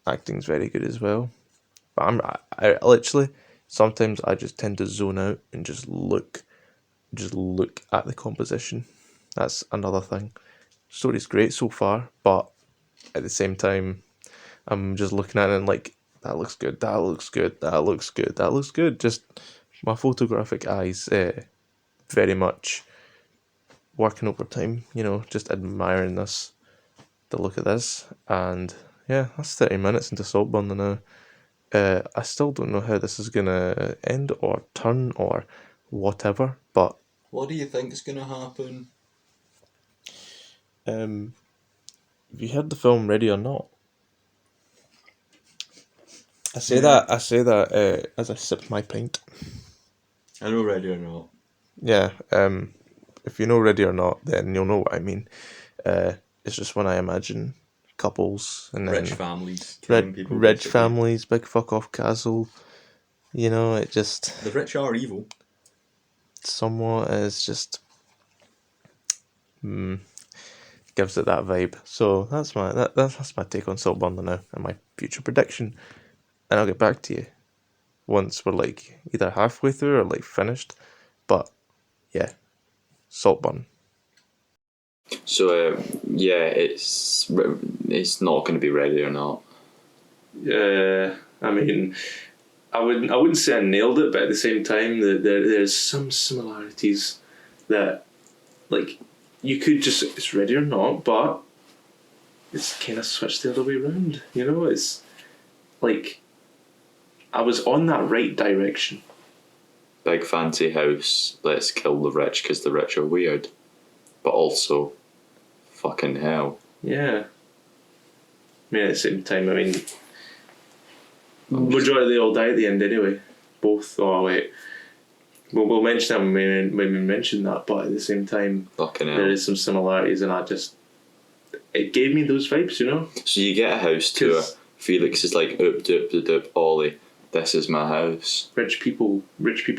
acting's very good as well. But I literally, sometimes I just tend to zone out and just look at the composition. That's another thing. Story's great so far, but at the same time, I'm just looking at it and that looks good, that looks good, that looks good, that looks good. Just my photographic eyes very much working overtime, just admiring the look of this. And yeah, that's 30 minutes into Saltburn now. I still don't know how this is going to end or turn or whatever, but... What do you think is going to happen? Have you heard the film Ready or Not? I say that as I sip my pint. I know Ready or Not. Yeah, if you know Ready or Not, then you'll know what I mean. It's just when I imagine couples and then Rich families. Rich families, big fuck off castle. It just... The rich are evil. Somewhat is just... gives it that vibe. So that's my take on Saltburn now, and my future prediction. And I'll get back to you once we're either halfway through or finished. But yeah, Saltburn. So it's not going to be ready or not. I mean, I wouldn't say I nailed it, but at the same time, there's some similarities that, like, you could just, it's ready or not, but it's kind of switched the other way around. You know, it's like I was on that right direction. Big fancy house, let's kill the rich because the rich are weird. But also, fucking hell. Yeah. I mean, at the same time, I mean, majority they all die at the end anyway. Both. Oh wait, we'll mention them when we mention that. But at the same time, Fucking hell. there is some similarities, and it gave me those vibes, you know. So you get a house tour. Felix is like, oop doop doop doop, Ollie, this is my house. Rich people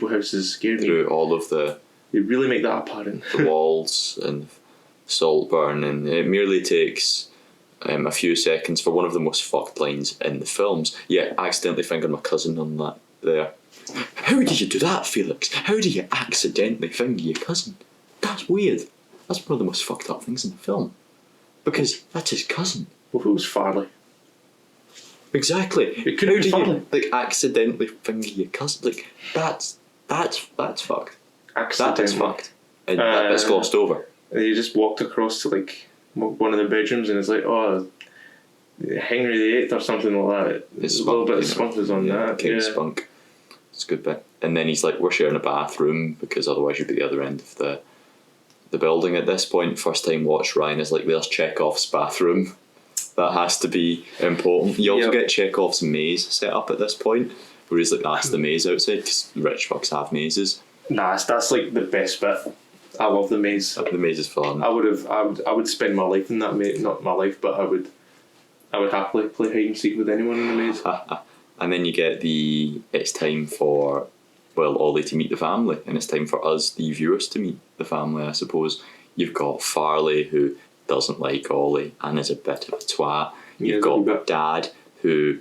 houses scare me. Through all of the really make that apparent. the walls and Saltburn, and it merely takes a few seconds for one of the most fucked lines in the films. Yeah, I accidentally fingered my cousin on that there. How did you do that, Felix? How do you accidentally finger your cousin? That's weird. That's one of the most fucked up things in the film. Because that's his cousin. Well, who was Farley? Exactly. It couldn't be Farley. Like, accidentally finger your cousin? Like, that's fucked. Accidentally. That is fucked. And that bit's glossed over. And he just walked across to like one of the bedrooms, and it's like, oh, Henry VIII or something like that. His a little spunk, bit of spunk was on that. King Yeah. Spunk. It's a good bit. And then he's like, we're sharing a bathroom because otherwise you'd be the other end of the building at this point. First time watch, Ryan is like, there's Chekhov's bathroom. That has to be important. You also get Chekhov's maze set up at this point, where he's like, that's the maze outside, because rich fucks have mazes. Nah, that's like the best bit. I love the maze. The maze is fun. I would spend my life in that maze. Not my life, but I would happily play hide and seek with anyone in the maze. And then you get it's time for, well, Ollie to meet the family, and it's time for us, the viewers, to meet the family, I suppose. You've got Farley, who doesn't like Ollie and is a bit of a twat. You've got Dad, who,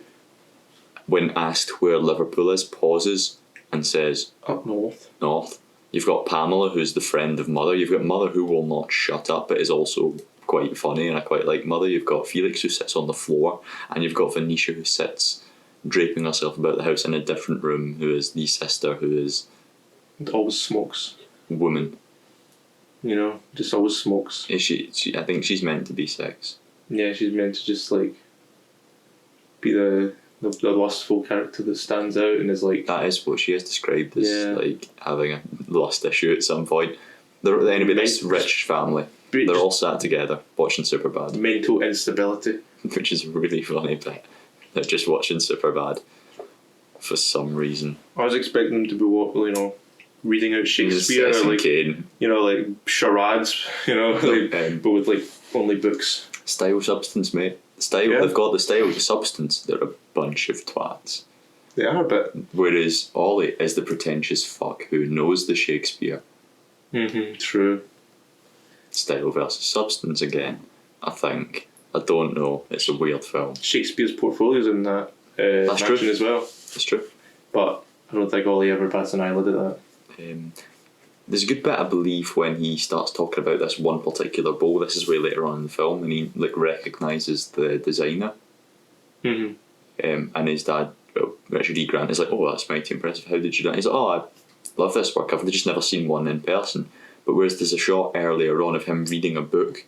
when asked where Liverpool is, pauses and says, Up north. North. You've got Pamela, who's the friend of Mother. You've got Mother, who will not shut up, but is also quite funny, and I quite like Mother. You've got Felix, who sits on the floor, and you've got Venetia, who sits draping herself about the house in a different room, who is the sister, who is... always smokes. Woman. You know, just always smokes. Is she I think she's meant to be sex. Yeah, she's meant to just like be the lustful character that stands out and is like... That is what she is described as, like, having a lust issue at some point. Anyway, this rich family, they're all sat together watching Superbad. Mental instability. Which is a really funny bit. They're just watching Superbad for some reason. I was expecting them to be, reading out Shakespeare, or like, Kane. like charades, like, but with like only books. Style, substance, mate. Style. Yeah. They've got the style, the substance. They're a bunch of twats. They are a bit. Whereas Ollie is the pretentious fuck who knows the Shakespeare. True. Style versus substance again. I think. I don't know. It's a weird film. Shakespeare's portfolio's in that That's true as well. That's true. But I don't think Ollie ever bats an eyelid at that. There's a good bit, I believe, when he starts talking about this one particular bowl. This is way later on in the film, and he recognises the designer. And his dad, Richard E. Grant, is like, "Oh, that's mighty impressive. How did you do that?" He's like, "Oh, I love this work. I've just never seen one in person." But whereas there's a shot earlier on of him reading a book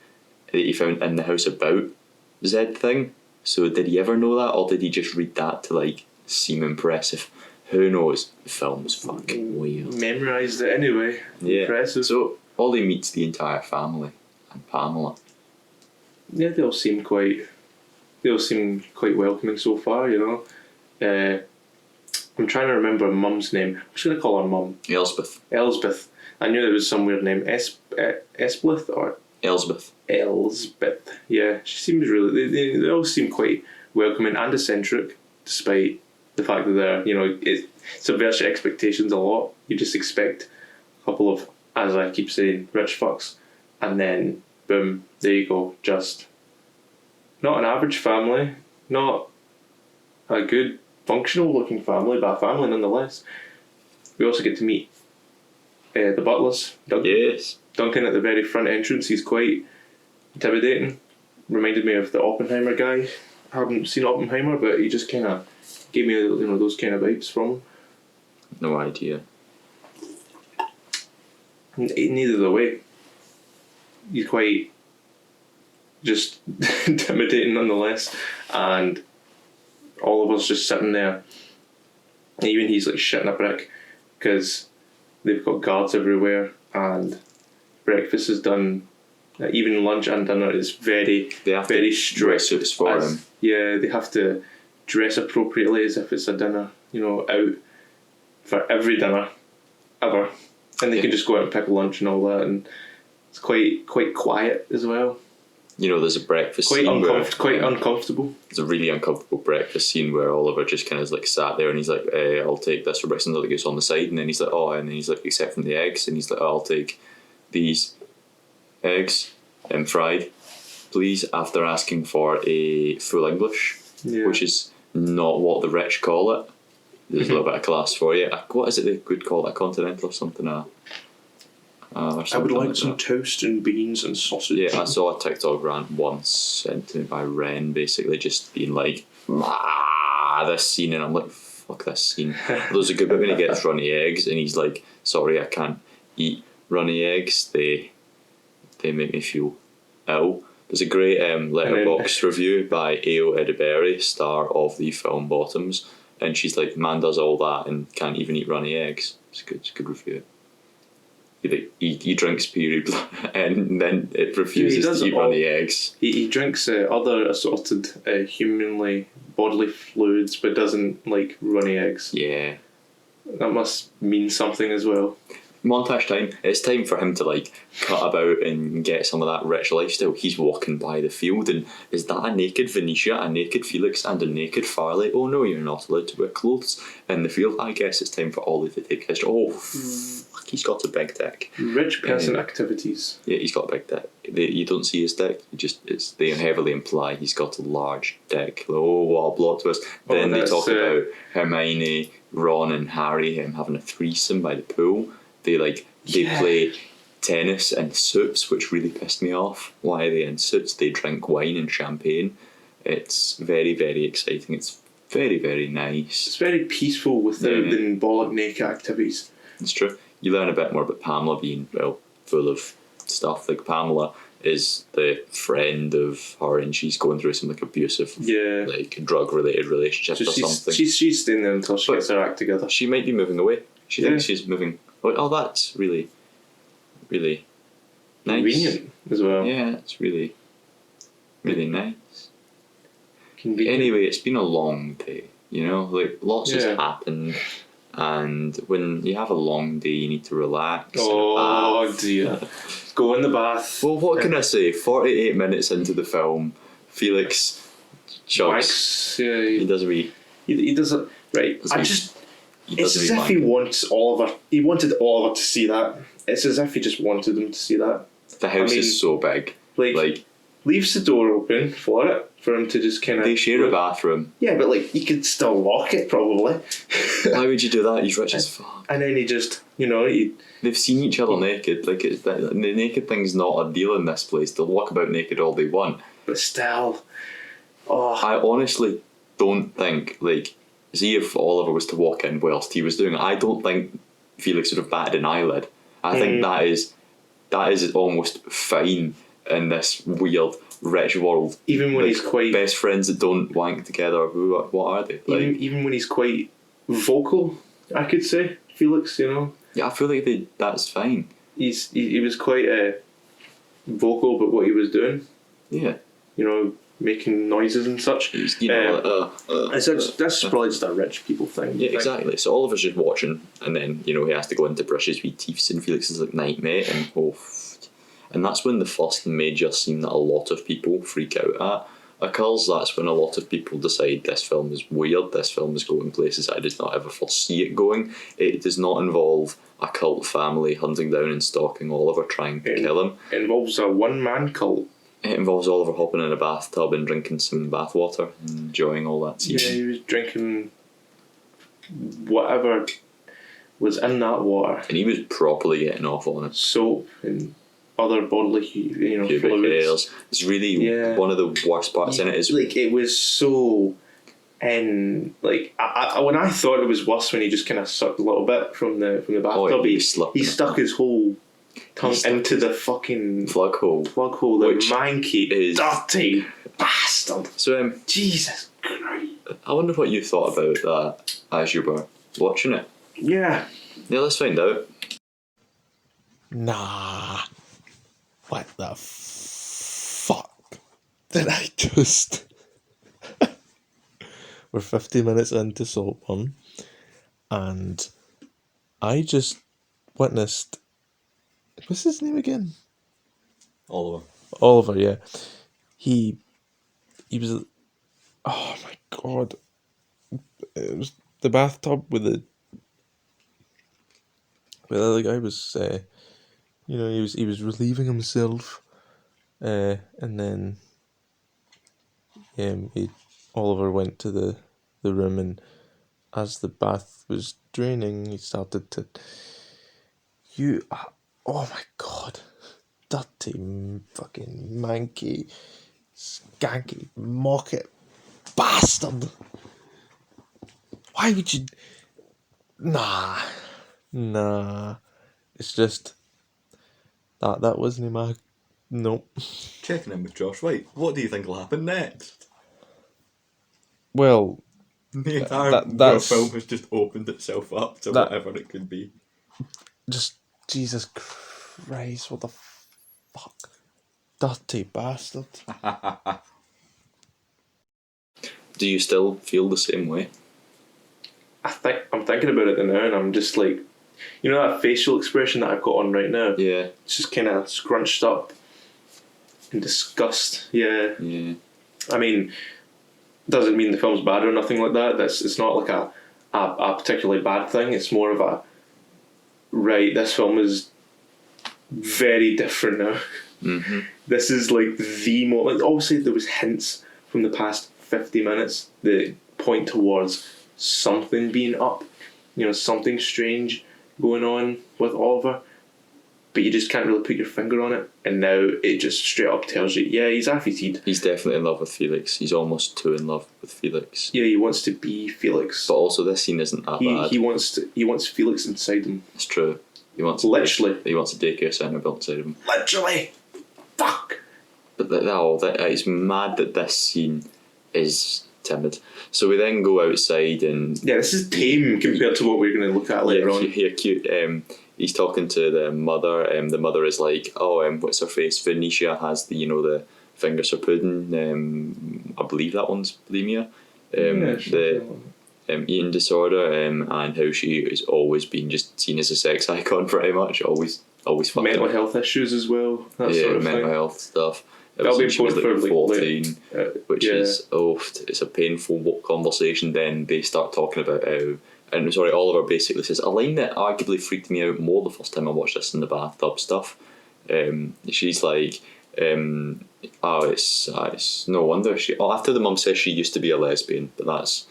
that he found in the house about Z thing. So did he ever know that, or did he just read that to seem impressive? Who knows? The film's fucking weird. Memorised it anyway. Yeah. Impressive. So Ollie meets the entire family and Pamela. Yeah, they all seem quite welcoming so far. I'm trying to remember Mum's name. I'm just gonna call her Mum. Elsbeth. I knew there was some weird name. Esblith or Elsbeth. Yeah, she seems really. They all seem quite welcoming and eccentric, despite the fact that they're, it subverts your expectations a lot. You just expect a couple of, as I keep saying, rich fucks, and then boom, there you go. Just not an average family, not a good functional looking family, but a family nonetheless. We also get to meet the butlers. Yes. Duncan at the very front entrance, he's quite intimidating. Reminded me of the Oppenheimer guy. I haven't seen Oppenheimer, but he just kind of gave me those kind of vibes from him. No idea. Neither the way. He's quite just intimidating nonetheless, and all of us just sitting there. Even he's like shitting a brick because they've got guards everywhere, and breakfast is done. Even lunch and dinner is very strict. Suits for him. Yeah, they have to dress appropriately as if it's a dinner. Out for every dinner ever, and they can just go out and pick lunch and all that, and it's quite quiet as well. There's a breakfast quite scene quite uncomfortable. It's a really uncomfortable breakfast scene where Oliver just kind of like sat there and he's like, I'll take this. Robertson like goes on the side, and then he's like, and then he's like, except from the eggs, and he's like, I'll take these eggs fried, please, after asking for a full English, which is not what the rich call it. There's a little bit of class for you. What is it they could call it? A continental or something? Or something I would like that. some toast and beans and sausage. Yeah, I saw a TikTok rant once sent to me by Ren, basically just being like, this scene, and I'm like, fuck this scene. There's a good bit when he gets runny eggs, and he's like, sorry, I can't eat runny eggs. They make me feel ill. There's a great letterbox review by Ao Edeberry, star of the film Bottoms, and she's like, man does all that and can't even eat runny eggs. It's a good review. He drinks period and then it refuses to eat runny eggs. He drinks other assorted humanly bodily fluids, but doesn't like runny eggs. Yeah. That must mean something as well. Montage time. It's time for him to like cut about and get some of that rich lifestyle. He's walking by the field, and is that a naked Venetia, a naked Felix, and a naked Farley? Oh no, you're not allowed to wear clothes in the field. I guess it's time for Ollie to take his. Fuck, he's got a big dick. Rich person activities. Yeah, he's got a big dick. You don't see his dick. They heavily imply he's got a large dick. Oh, what a plot twist! Then they talk about Hermione, Ron, and Harry having a threesome by the pool. They play tennis in suits, which really pissed me off. Why are they in suits? They drink wine and champagne. It's very, very exciting. It's very, very nice. It's very peaceful without the bollock naked activities. It's true. You learn a bit more about Pamela being, full of stuff. Like, Pamela is the friend of her, and she's going through some abusive, drug-related relationship or something. She's staying there until she gets her act together. She might be moving away. She thinks she's moving. Oh, that's really, really nice. Convenient as well. Yeah, it's really, really nice. Convenient. Anyway, it's been a long day. Lots has happened, and when you have a long day, you need to relax. Oh dear. Go in the bath. Well, what can I say? 48 minutes into the film, Felix chugs. He does a wee. He does it right. It's as if he wanted Oliver to see that. It's as if he just wanted him to see that. The house is so big. Like leaves the door open for him to just kind of. They share a bathroom. Yeah, but you could still lock it probably. Why would you do that? He's rich as fuck. And then he just, they've seen each other naked. The naked thing's not a deal in this place. They'll walk about naked all they want. But still, I honestly don't think see if Oliver was to walk in whilst he was doing it, I don't think Felix would have batted an eyelid. I think that is almost fine in this weird rich world. Even when he's quite best friends that don't wank together. What are they? Even when he's quite vocal, I could say Felix. Yeah, I feel like that's fine. He was quite vocal about what he was doing. Yeah. Making noises and such. That's probably just a rich people thing. Yeah, exactly. So Oliver's just watching, and then he has to go in to brush his wee teeth, and Felix is like, "Night, mate," and that's when the first major scene that a lot of people freak out at occurs. That's when a lot of people decide this film is weird. This film is going places I did not ever foresee it going. It does not involve a cult family hunting down and stalking Oliver, trying to kill him. It involves a one-man cult. It involves Oliver hopping in a bathtub and drinking some bathwater and enjoying all that tea. Yeah, he was drinking whatever was in that water. And he was properly getting off on it. Soap and other bodily, Pubic fluids. hairs. It's really one of the worst parts in it. Is like it was so. And like when I thought it was worse when he just kind of sucked a little bit from the bathtub, he stuck his whole tongue into the fucking plug hole. The manky, dirty bastard. So Jesus Christ! I wonder what you thought about that as you were watching it. Yeah, let's find out. Nah. What the fuck did I just... We're 50 minutes into Saltburn, and I just witnessed... What's his name again? Oliver, yeah. He was... Oh my god. It was the bathtub with the other guy was... he was relieving himself, and then Oliver went to the room, and as the bath was draining, he started to... Oh my god. Dirty, fucking manky, skanky, mocket bastard. Why would you... Nah. It's just... That wasn't my... Nope. Checking in with Josh. Right, what do you think will happen next? Well... The entire film has just opened itself up to whatever it could be. Just... Jesus Christ, what the fuck? Dirty bastard. Do you still feel the same way? I'm thinking about it now, and I'm just like, that facial expression that I've got on right now. Yeah. It's just kind of scrunched up in disgust. Yeah. I mean, doesn't mean the film's bad or nothing like that. It's not like a particularly bad thing. It's more of a, right, this film is very different now. Mm-hmm. This is like the moment. Obviously, there was hints from the past 50 minutes that point towards something being up, something strange going on with Oliver, but you just can't really put your finger on it. And now it just straight up tells you, yeah, he's off his head. He's definitely in love with Felix. He's almost too in love with Felix. Yeah, he wants to be Felix. But also, this scene isn't that bad. He wants Felix inside him. It's true. He wants literally. He wants a daycare centre built inside of him. Literally. Fuck. But it's mad that this scene is timid. So we then go outside and... Yeah, this is tame compared to what we're going to look at later on. Yeah, cute. He's talking to the mother. The mother is like, what's her face? Venetia has the fingers for pudding. I believe that one's bulimia. The eating disorder, and how she has always been just seen as a sex icon, pretty much. Always fucking... Mental health issues as well. That sort of mental thing. Health stuff. That'll be she was important for 14, which is it's a painful conversation. Then they start talking about how, and Oliver basically says a line that arguably freaked me out more the first time I watched this in the bathtub stuff. She's like, it's no wonder after the mum says she used to be a lesbian, but that's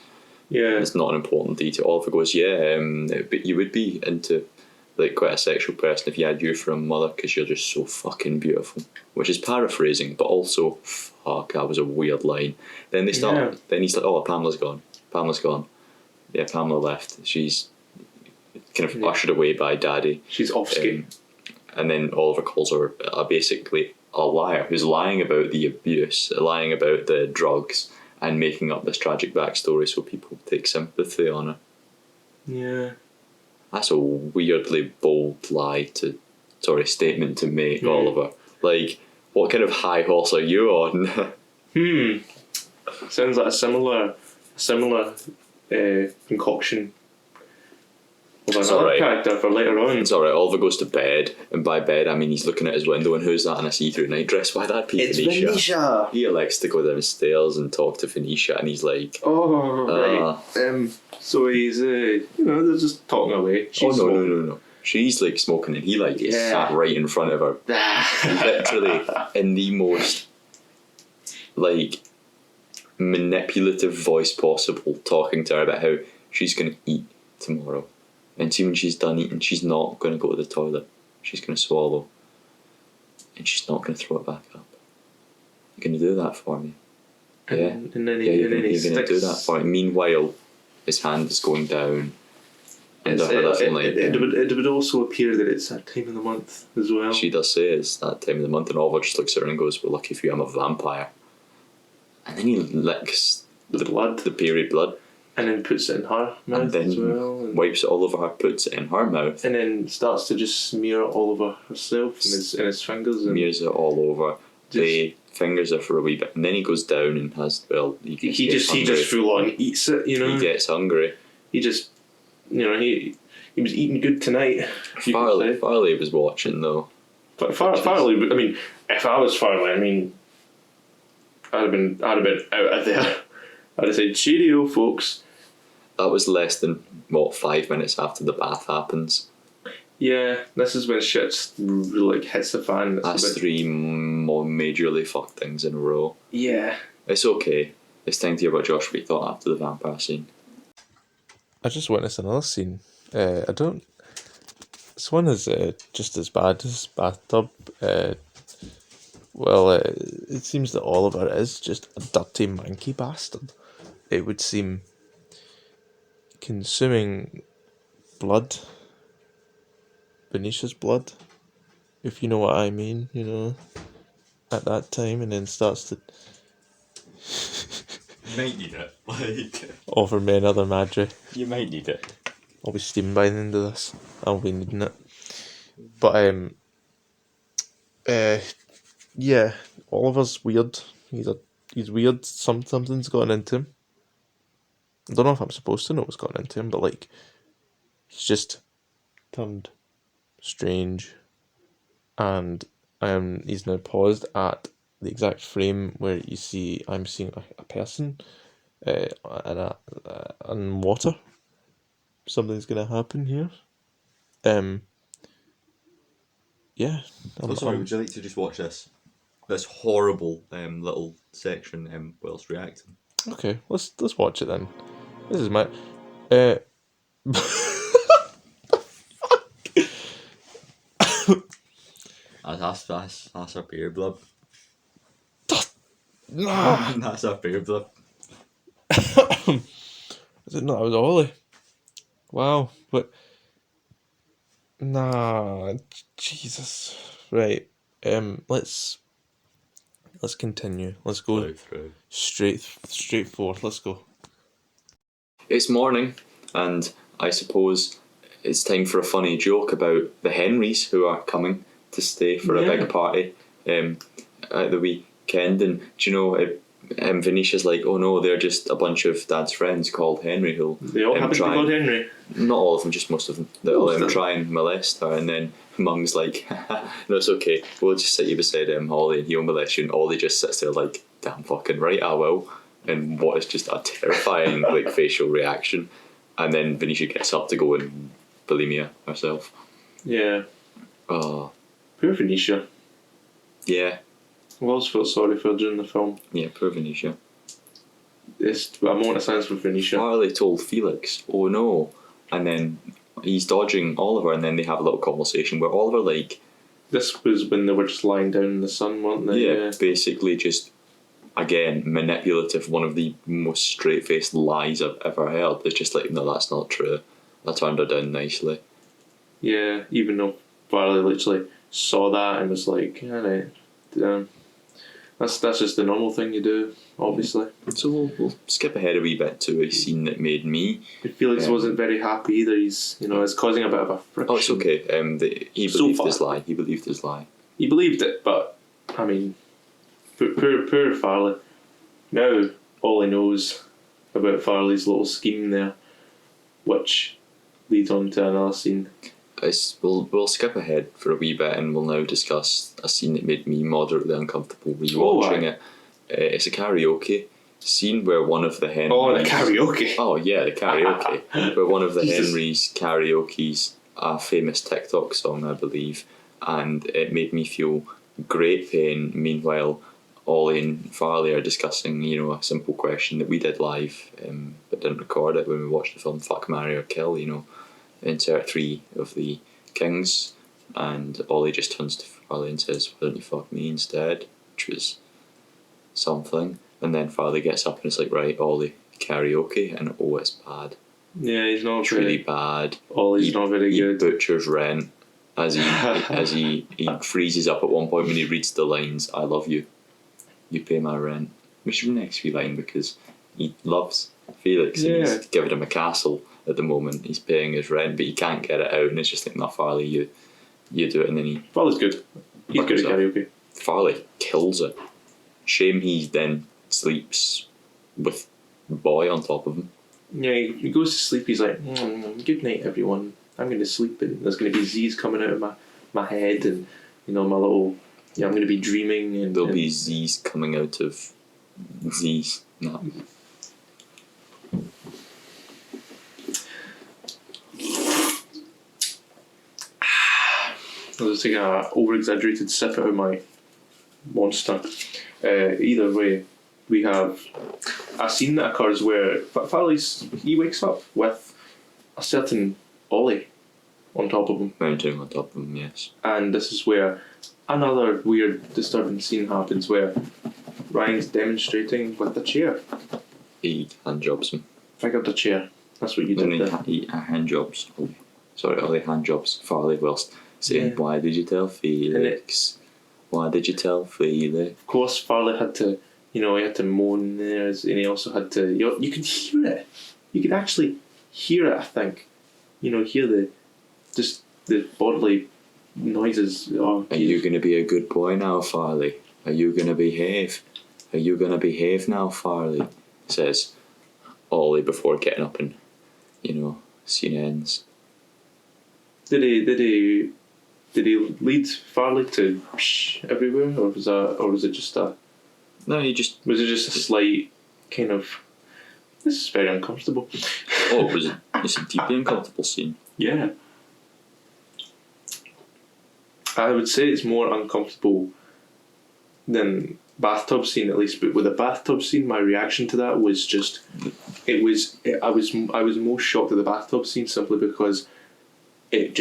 it's not an important detail. Oliver goes, but you would be into like quite a sexual person if you had you for a mother because you're just so fucking beautiful, which is paraphrasing, but also fuck, that was a weird line. Then they start then he's like, Pamela's gone. Yeah, Pamela left. She's kind of ushered away by Daddy. She's off skin. And then Oliver calls her basically a liar who's lying about the abuse, lying about the drugs, and making up this tragic backstory so people take sympathy on her. Yeah. That's a weirdly bold statement to make, Oliver. Like, what kind of high horse are you on? Sounds like a similar concoction of another character for later on. It's alright, Oliver goes to bed, and by bed I mean he's looking at his window and who's that in a see-through nightdress? Why that'd be Venetia. It's Venetia! He elects to go downstairs and talk to Venetia, and he's like... right. So he's, they're just talking away. No. She's like smoking and he sat right in front of her. Literally in the most manipulative voice possible, talking to her about how she's going to eat tomorrow. And see, when she's done eating, she's not going to go to the toilet. She's going to swallow. And she's not going to throw it back up. You're going to do that for me. Yeah. And then You're going to do that for me. Meanwhile, his hand is going down. It would also appear that it's that time of the month as well. She does say it's that time of the month, and Oliver just looks at her and goes, "Well, lucky for you, I'm a vampire." And then he licks the blood, the period blood, and then puts it in her mouth and then as well, and wipes it all over her, puts it in her mouth, and then starts to just smear it all over herself and his fingers, and smears it all over. The fingers are for a wee bit, and then he goes down and has he just full on eats it. You know, he gets hungry. He just. He was eating good tonight. Farley was watching though. But Farley, I mean, if I was Farley, I mean, I'd have been out of there. I'd have said, "Cheerio, folks." That was less than 5 minutes after the bath happens. Yeah, this is when shit really hits the fan. That's 3 more majorly fucked things in a row. Yeah, it's okay. It's time to hear what Josh what he thought after the vampire scene. I just witnessed another scene. This one is just as bad as Bathtub. It seems that Oliver is just a dirty, manky bastard. It would seem consuming blood, Benicia's blood, if you know what I mean, at that time, and then starts to You might need it. offer me another Madry. You might need it. I'll be steaming by the end of this. I'll be needing it. But yeah, Oliver's weird. He's weird. Something's gotten into him. I don't know if I'm supposed to know what's gotten into him, but he's just turned strange, and he's now paused at the exact frame where I'm seeing a person in water. Something's gonna happen here. Yeah. Sorry, would you like to just watch this horrible little section whilst reacting? Okay, let's watch it then. This is my That's our beer blood. Nah. That's our beer blood. I didn't know that was Ollie. Wow, but nah, Jesus. Right. Let's continue. Let's go straight forward. Let's go. It's morning, and I suppose it's time for a funny joke about the Henrys who are coming to stay for a big party at the weekend. And do you know, Venetia's like, "Oh no, they're just a bunch of Dad's friends called Henry who'll they all happen to be called Henry." Not all of them, just most of them. They'll try and molest her, and then Mum's like, "No, it's okay. We'll just sit you beside Holly, and he'll molest you." And Ollie just sits there like, "Damn fucking right, I will." And what is just a terrifying facial reaction. And then Venetia gets up to go and bulimia herself. Yeah. Oh. Poor Venetia. Yeah. I always felt sorry for her during the film. Yeah, poor Venetia. It's a moment of silence for Venetia. Harley told Felix, "Oh no," and then he's dodging Oliver, and then they have a little conversation where Oliver This was when they were just lying down in the sun, weren't they? Yeah, basically just, again, manipulative, one of the most straight-faced lies I've ever heard. It's just no, that's not true. I turned her down nicely. Yeah, even though Farley literally saw that and was like, alright, that's just the normal thing you do, obviously. So we'll skip ahead a wee bit to a scene that made me... Felix wasn't very happy either. He's, it's causing a bit of a friction. Oh, it's okay. He believed his lie. He believed his lie. He believed it, but, I mean, poor Farley. Now, all he knows about Farley's little scheme there, which leads on to another scene. We'll skip ahead for a wee bit, and we'll now discuss a scene that made me moderately uncomfortable rewatching it. It's a karaoke scene where one of the Henrys... Oh, the karaoke! Oh yeah, the karaoke. Where one of the Henrys karaoke's a famous TikTok song, I believe, and it made me feel great pain. Meanwhile, Ollie and Farley are discussing, a simple question that we did live, but didn't record it when we watched the film Fuck, Marry or Kill, insert 3 of the kings, and Ollie just turns to Farley and says, "Why don't you fuck me instead?" Which was something. And then Farley gets up and it's like, "Right, Ollie, karaoke," and oh, it's bad. Yeah, he's not It's very. really bad. Ollie's not very He good. butchers Rent as he freezes up at one point when he reads the lines, "I love you, you pay my rent," which is the next few line because he loves Felix and Yeah. he's giving him a castle at the moment. He's paying his rent, but he can't get it out, and it's just like, "No, Farley, you do it," and then Farley's good. He's good at karaoke. Farley kills it. Shame he then sleeps with Boy on top of him. Yeah, he goes to sleep. He's like, "Good night, everyone. I'm going to sleep, and there's going to be Z's coming out of my head, and my little. I'm going to be dreaming, and There'll be Z's coming out of Z's." No. I'll just take a over-exaggerated sip out of my monster. Either way, we have a scene that occurs where he wakes up with a certain Ollie on top of him, Mounting on top of him, yes. and this is where another weird, disturbing scene happens where Ryan's demonstrating with the chair. He hand jobs him. Pick up the chair. That's what you No, did there. he hand jobs. Ollie hand jobs Farley whilst saying, Yeah. "Why did you tell Felix? Why did you tell Felix?" Of course, Farley had to, he had to moan there, and he also had to. You could hear it. You could actually hear it. I think, hear the bodily noises. Oh, Are you going to be a good boy now, Farley? Are you going to behave? Are you going to behave now, Farley? Says Ollie before getting up and, scene ends. Did he lead Farley to everywhere, or was it just a? No, he just. Was it just a slight kind of? This is very uncomfortable. Oh, it's a deeply uncomfortable scene. Yeah. I would say it's more uncomfortable than bathtub scene, at least. But with the bathtub scene, my reaction to that was just, I was most shocked at the bathtub scene simply because it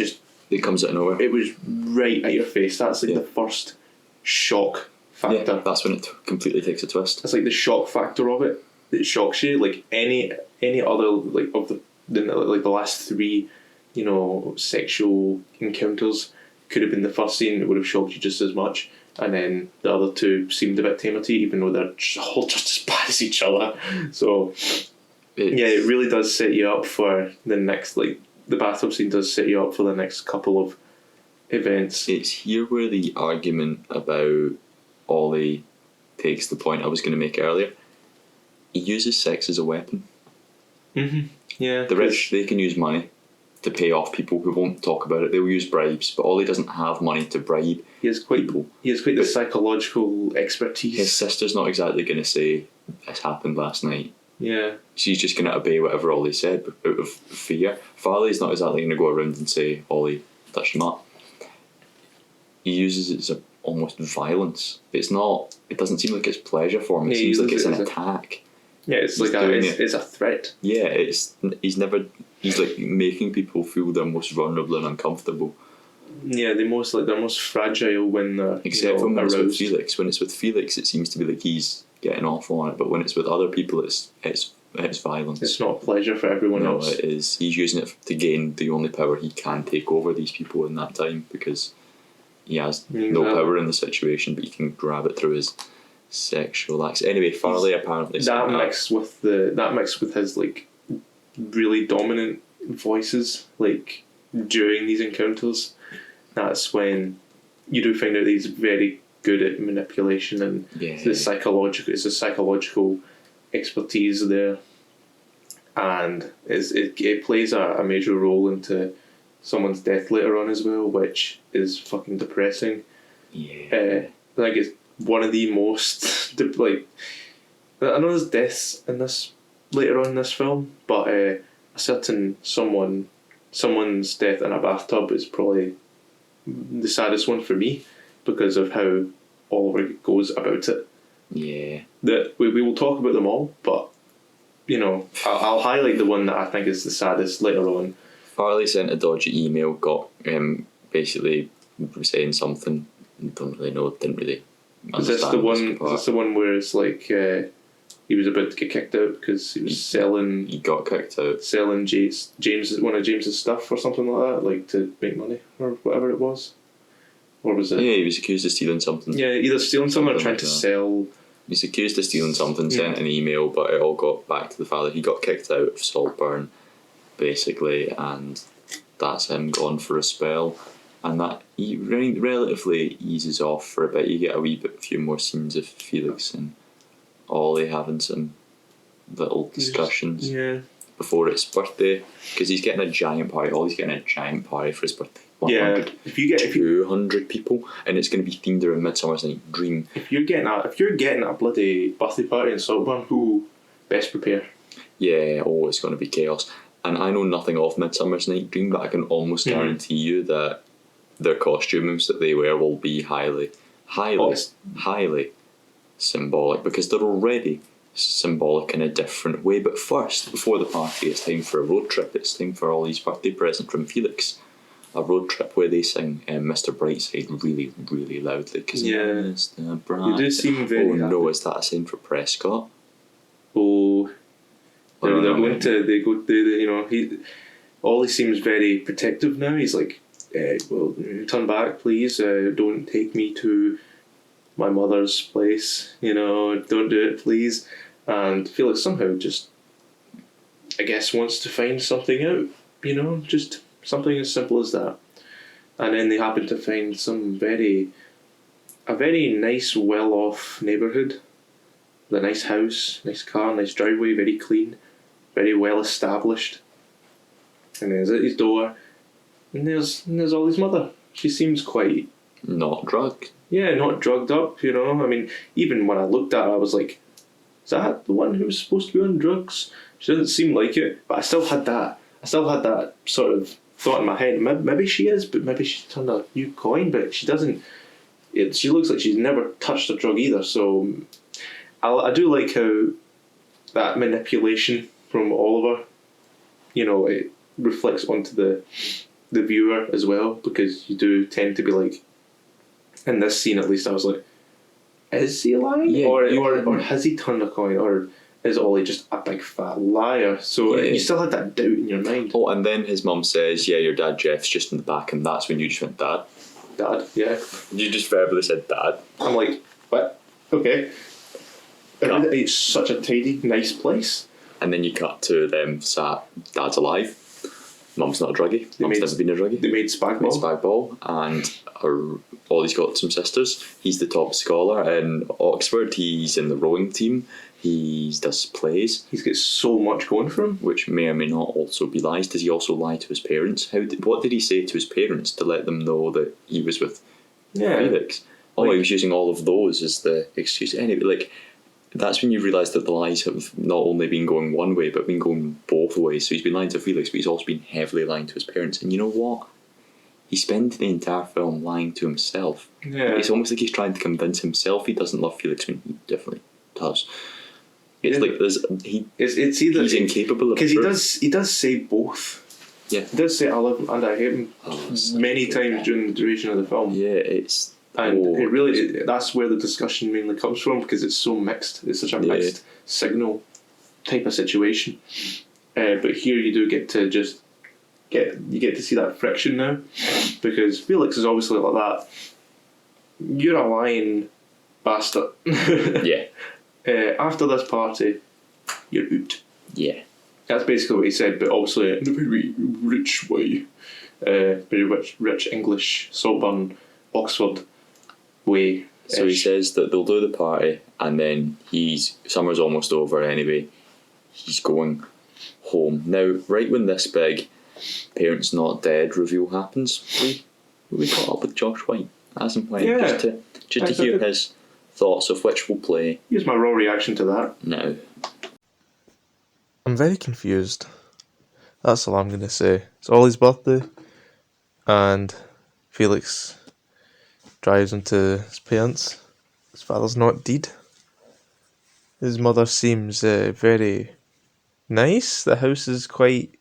comes out of nowhere. it was right at your face. That's like the first shock factor. Yeah, that's when it completely takes a twist. That's like the shock factor of it. It shocks you. Like any other like of the last 3, sexual encounters could have been the first scene. It would have shocked you just as much. And then the other 2 seemed a bit tamer to you, even though they're all just as bad as each other. So it really does set you up for the next. Like the bathtub scene does set you up for the next couple of events. It's here where the argument about Ollie takes the point I was going to make earlier. He uses sex as a weapon. Mm-hmm. Yeah. The rich, they can use money to pay off people who won't talk about it. They'll use bribes, but Ollie doesn't have money to bribe He has quite people. the psychological expertise. His sister's not exactly going to say, "This happened last night." Yeah. She's just going to obey whatever Ollie said out of fear. Farley's not exactly going to go around and say, "Ollie, touch him up." He uses it as almost violence. It's not. It doesn't seem like it's pleasure for him. It seems like it's an attack. Yeah, it's He's like doing it's a threat. Yeah, he's like making people feel their most vulnerable and uncomfortable. Yeah, they're most fragile when they're Except when it's with aroused. Felix. When it's with Felix, it seems to be like he's getting off on it. But when it's with other people, it's violence. It's not pleasure for everyone No, else. it is. He's using it to gain the only power he can take over these people in that time because he has no power in the situation, but he can grab it through his sexual acts. Anyway, Farley apparently That mixed with his like really dominant voices, like during these encounters, that's when you do find out that he's very good at manipulation and it's a psychological expertise there, and it plays a major role into someone's death later on as well, which is fucking depressing. Yeah. Like it's one of the most like, I know there's deaths in this later on in this film, but a certain someone's death in a bathtub is probably the saddest one for me because of how Oliver goes about it. Yeah. That we will talk about them all, but I'll highlight the one that I think is the saddest later on. Farley sent a dodgy email, got basically saying something. Don't really know. Didn't really. Is this the one? Is this the one where it's like he was about to get kicked out because he was selling? He got kicked out. Selling James one of James's stuff or something like that, like to make money or whatever it was. Or was it? Yeah, he was accused of stealing something. Yeah, either stealing something or trying like to that. sell. He's accused of stealing something, sent an email, but it all got back to the father. He got kicked out of Saltburn, basically, and that's him gone for a spell. And that he relatively eases off for a bit. You get a few more scenes of Felix and Ollie having some little discussions before its birthday, because he's getting a giant party. Ollie's getting a giant party for his birthday. 100, if you get 200 people, and it's going to be themed around Midsummer's Night Dream. If you're getting a bloody birthday party in Saltburn, who best prepare? Yeah, it's going to be chaos. And I know nothing of Midsummer's Night Dream, but I can almost guarantee you that their costumes that they wear will be highly symbolic, because they're already symbolic in a different way. But first, before the party, it's time for a road trip. It's time for Ollie's birthday present from Felix. A road trip where they sing Mr. Brightside really, really loudly. Cause Mr. Brightside. You do seem very happy. No, is that a sign for Prescott? Oh, they're going to, Ollie seems very protective now. He's like, well, turn back, please. Don't take me to my mother's place. Don't do it, please. And Felix somehow just, I guess, wants to find something out. Just something as simple as that. And then they happen to find a very nice, well-off neighbourhood. With a nice house, nice car, nice driveway, very clean, very well established. And there's at his door, and there's Ollie's mother. She seems quite not drugged. Yeah, not drugged up. I mean, even when I looked at her, I was like, "Is that the one who was supposed to be on drugs?" She doesn't seem like it, but I still had that sort of thought in my head. Maybe she is, but maybe she's turned a new coin. But she doesn't. She looks like she's never touched a drug either. So I do like how that manipulation from Oliver, it reflects onto the viewer as well, because you do tend to be like, in this scene at least, I was like, is he lying? Yeah, or has he turned a coin? Or is Ollie just a big fat liar? So you still had that doubt in your mind. Oh, and then his mum says, yeah, your dad Jeff's just in the back, and that's when you just went, Dad? Dad, yeah. You just verbally said Dad. I'm like, what? Okay. It's such a tidy, nice place. And then you cut to them sat, Dad's alive, Mum's not a druggie, Mum's never been a druggie. They made spag ball. And Ollie's got some sisters. He's the top scholar in Oxford. He's in the rowing team. He does plays. He's got so much going for him. Which may or may not also be lies. Does he also lie to his parents? What did he say to his parents to let them know that he was with Felix? He was using all of those as the excuse. Anyway, that's when you realise that the lies have not only been going one way, but been going both ways. So he's been lying to Felix, but he's also been heavily lying to his parents. And you know what? He spends the entire film lying to himself. Yeah. It's almost like he's trying to convince himself he doesn't love Felix when he definitely does. It's like he's incapable of, because he does say both. Yeah, he does say I love him and I hate him many times during the duration of the film. Yeah, it's it really that's where the discussion mainly comes from, because it's so mixed. It's such a mixed signal type of situation. But here you do get to get to see that friction now, because Felix is obviously like that. You're a lying bastard. Yeah. After this party, you're out. Yeah. That's basically what he said, but obviously in a very rich way. Very rich English, Saltburn, Oxford way. So he says that they'll do the party, and then summer's almost over anyway. He's going home. Now, right when this big parents not dead reveal happens, we caught up with Josh White as and when, just to hear his thoughts of which will play. Here's my raw reaction to that. Now. I'm very confused. That's all I'm going to say. It's Ollie's birthday, and Felix drives him to his parents. His father's not dead. His mother seems very nice. The house is quite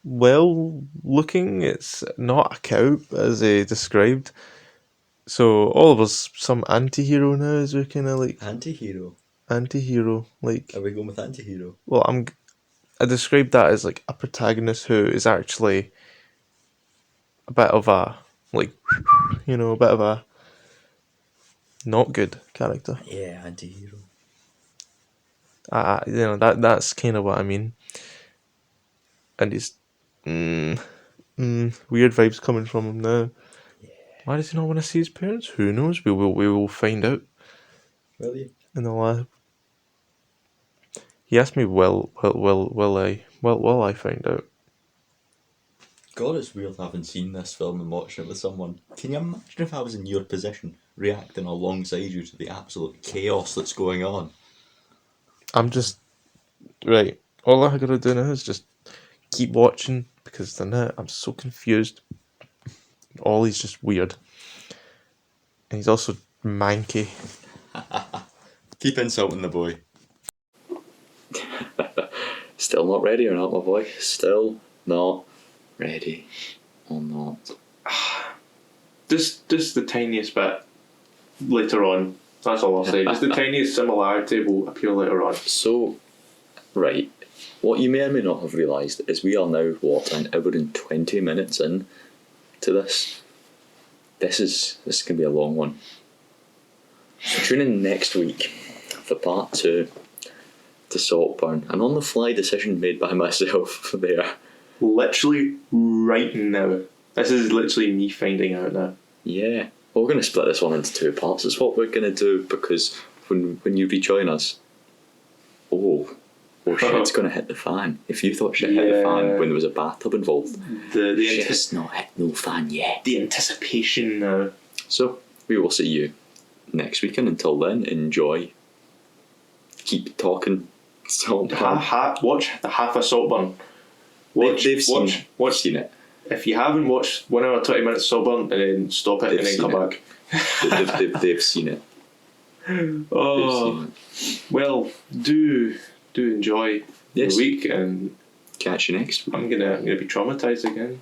well looking. It's not a cow as described. So all of us some anti-hero now, as we're kind of like Anti-hero. anti-hero. Like, Are we going with anti-hero? well, I described that as like a protagonist who is actually a bit of a like a bit of a not good character. Yeah, anti-hero. That's kind of what I mean. And he's weird vibes coming from him now. Why does he not want to see his parents? Who knows? We will find out Will you? in the lab. He asked me, will I find out? God, it's weird having seen this film and watching it with someone. Can you imagine if I was in your position, reacting alongside you to the absolute chaos that's going on? I'm just right. All I gotta do now is just keep watching because then I'm so confused. Ollie's just weird, and he's also manky. Keep insulting the boy. Still not ready or not, my boy? Still not ready or not? Just the tiniest bit later on. That's all I'll say. Just the tiniest similarity will appear later on. So, right, what you may or may not have realised is we are now, an hour and 20 minutes in to this. This is going to be a long one. So tune in next week for part 2 to Saltburn. An on-the-fly decision made by myself there. Literally right now. This is literally me finding out now. Yeah. Well, we're going to split this one into 2 parts. Is what we're going to do, because when you rejoin us, shit's going to hit the fan. If you thought shit hit the fan when there was a bathtub involved, shit's not hit no fan yet. The anticipation now. So we will see you next week, and until then, enjoy. Keep talking. Saltburn. Watch the half of Saltburn. They've seen it. If you haven't watched 1 hour 20 minutes Saltburn, and then stop it and then come back. They've seen it. Oh, well, do enjoy the week, and catch you next week. I'm gonna be traumatized again.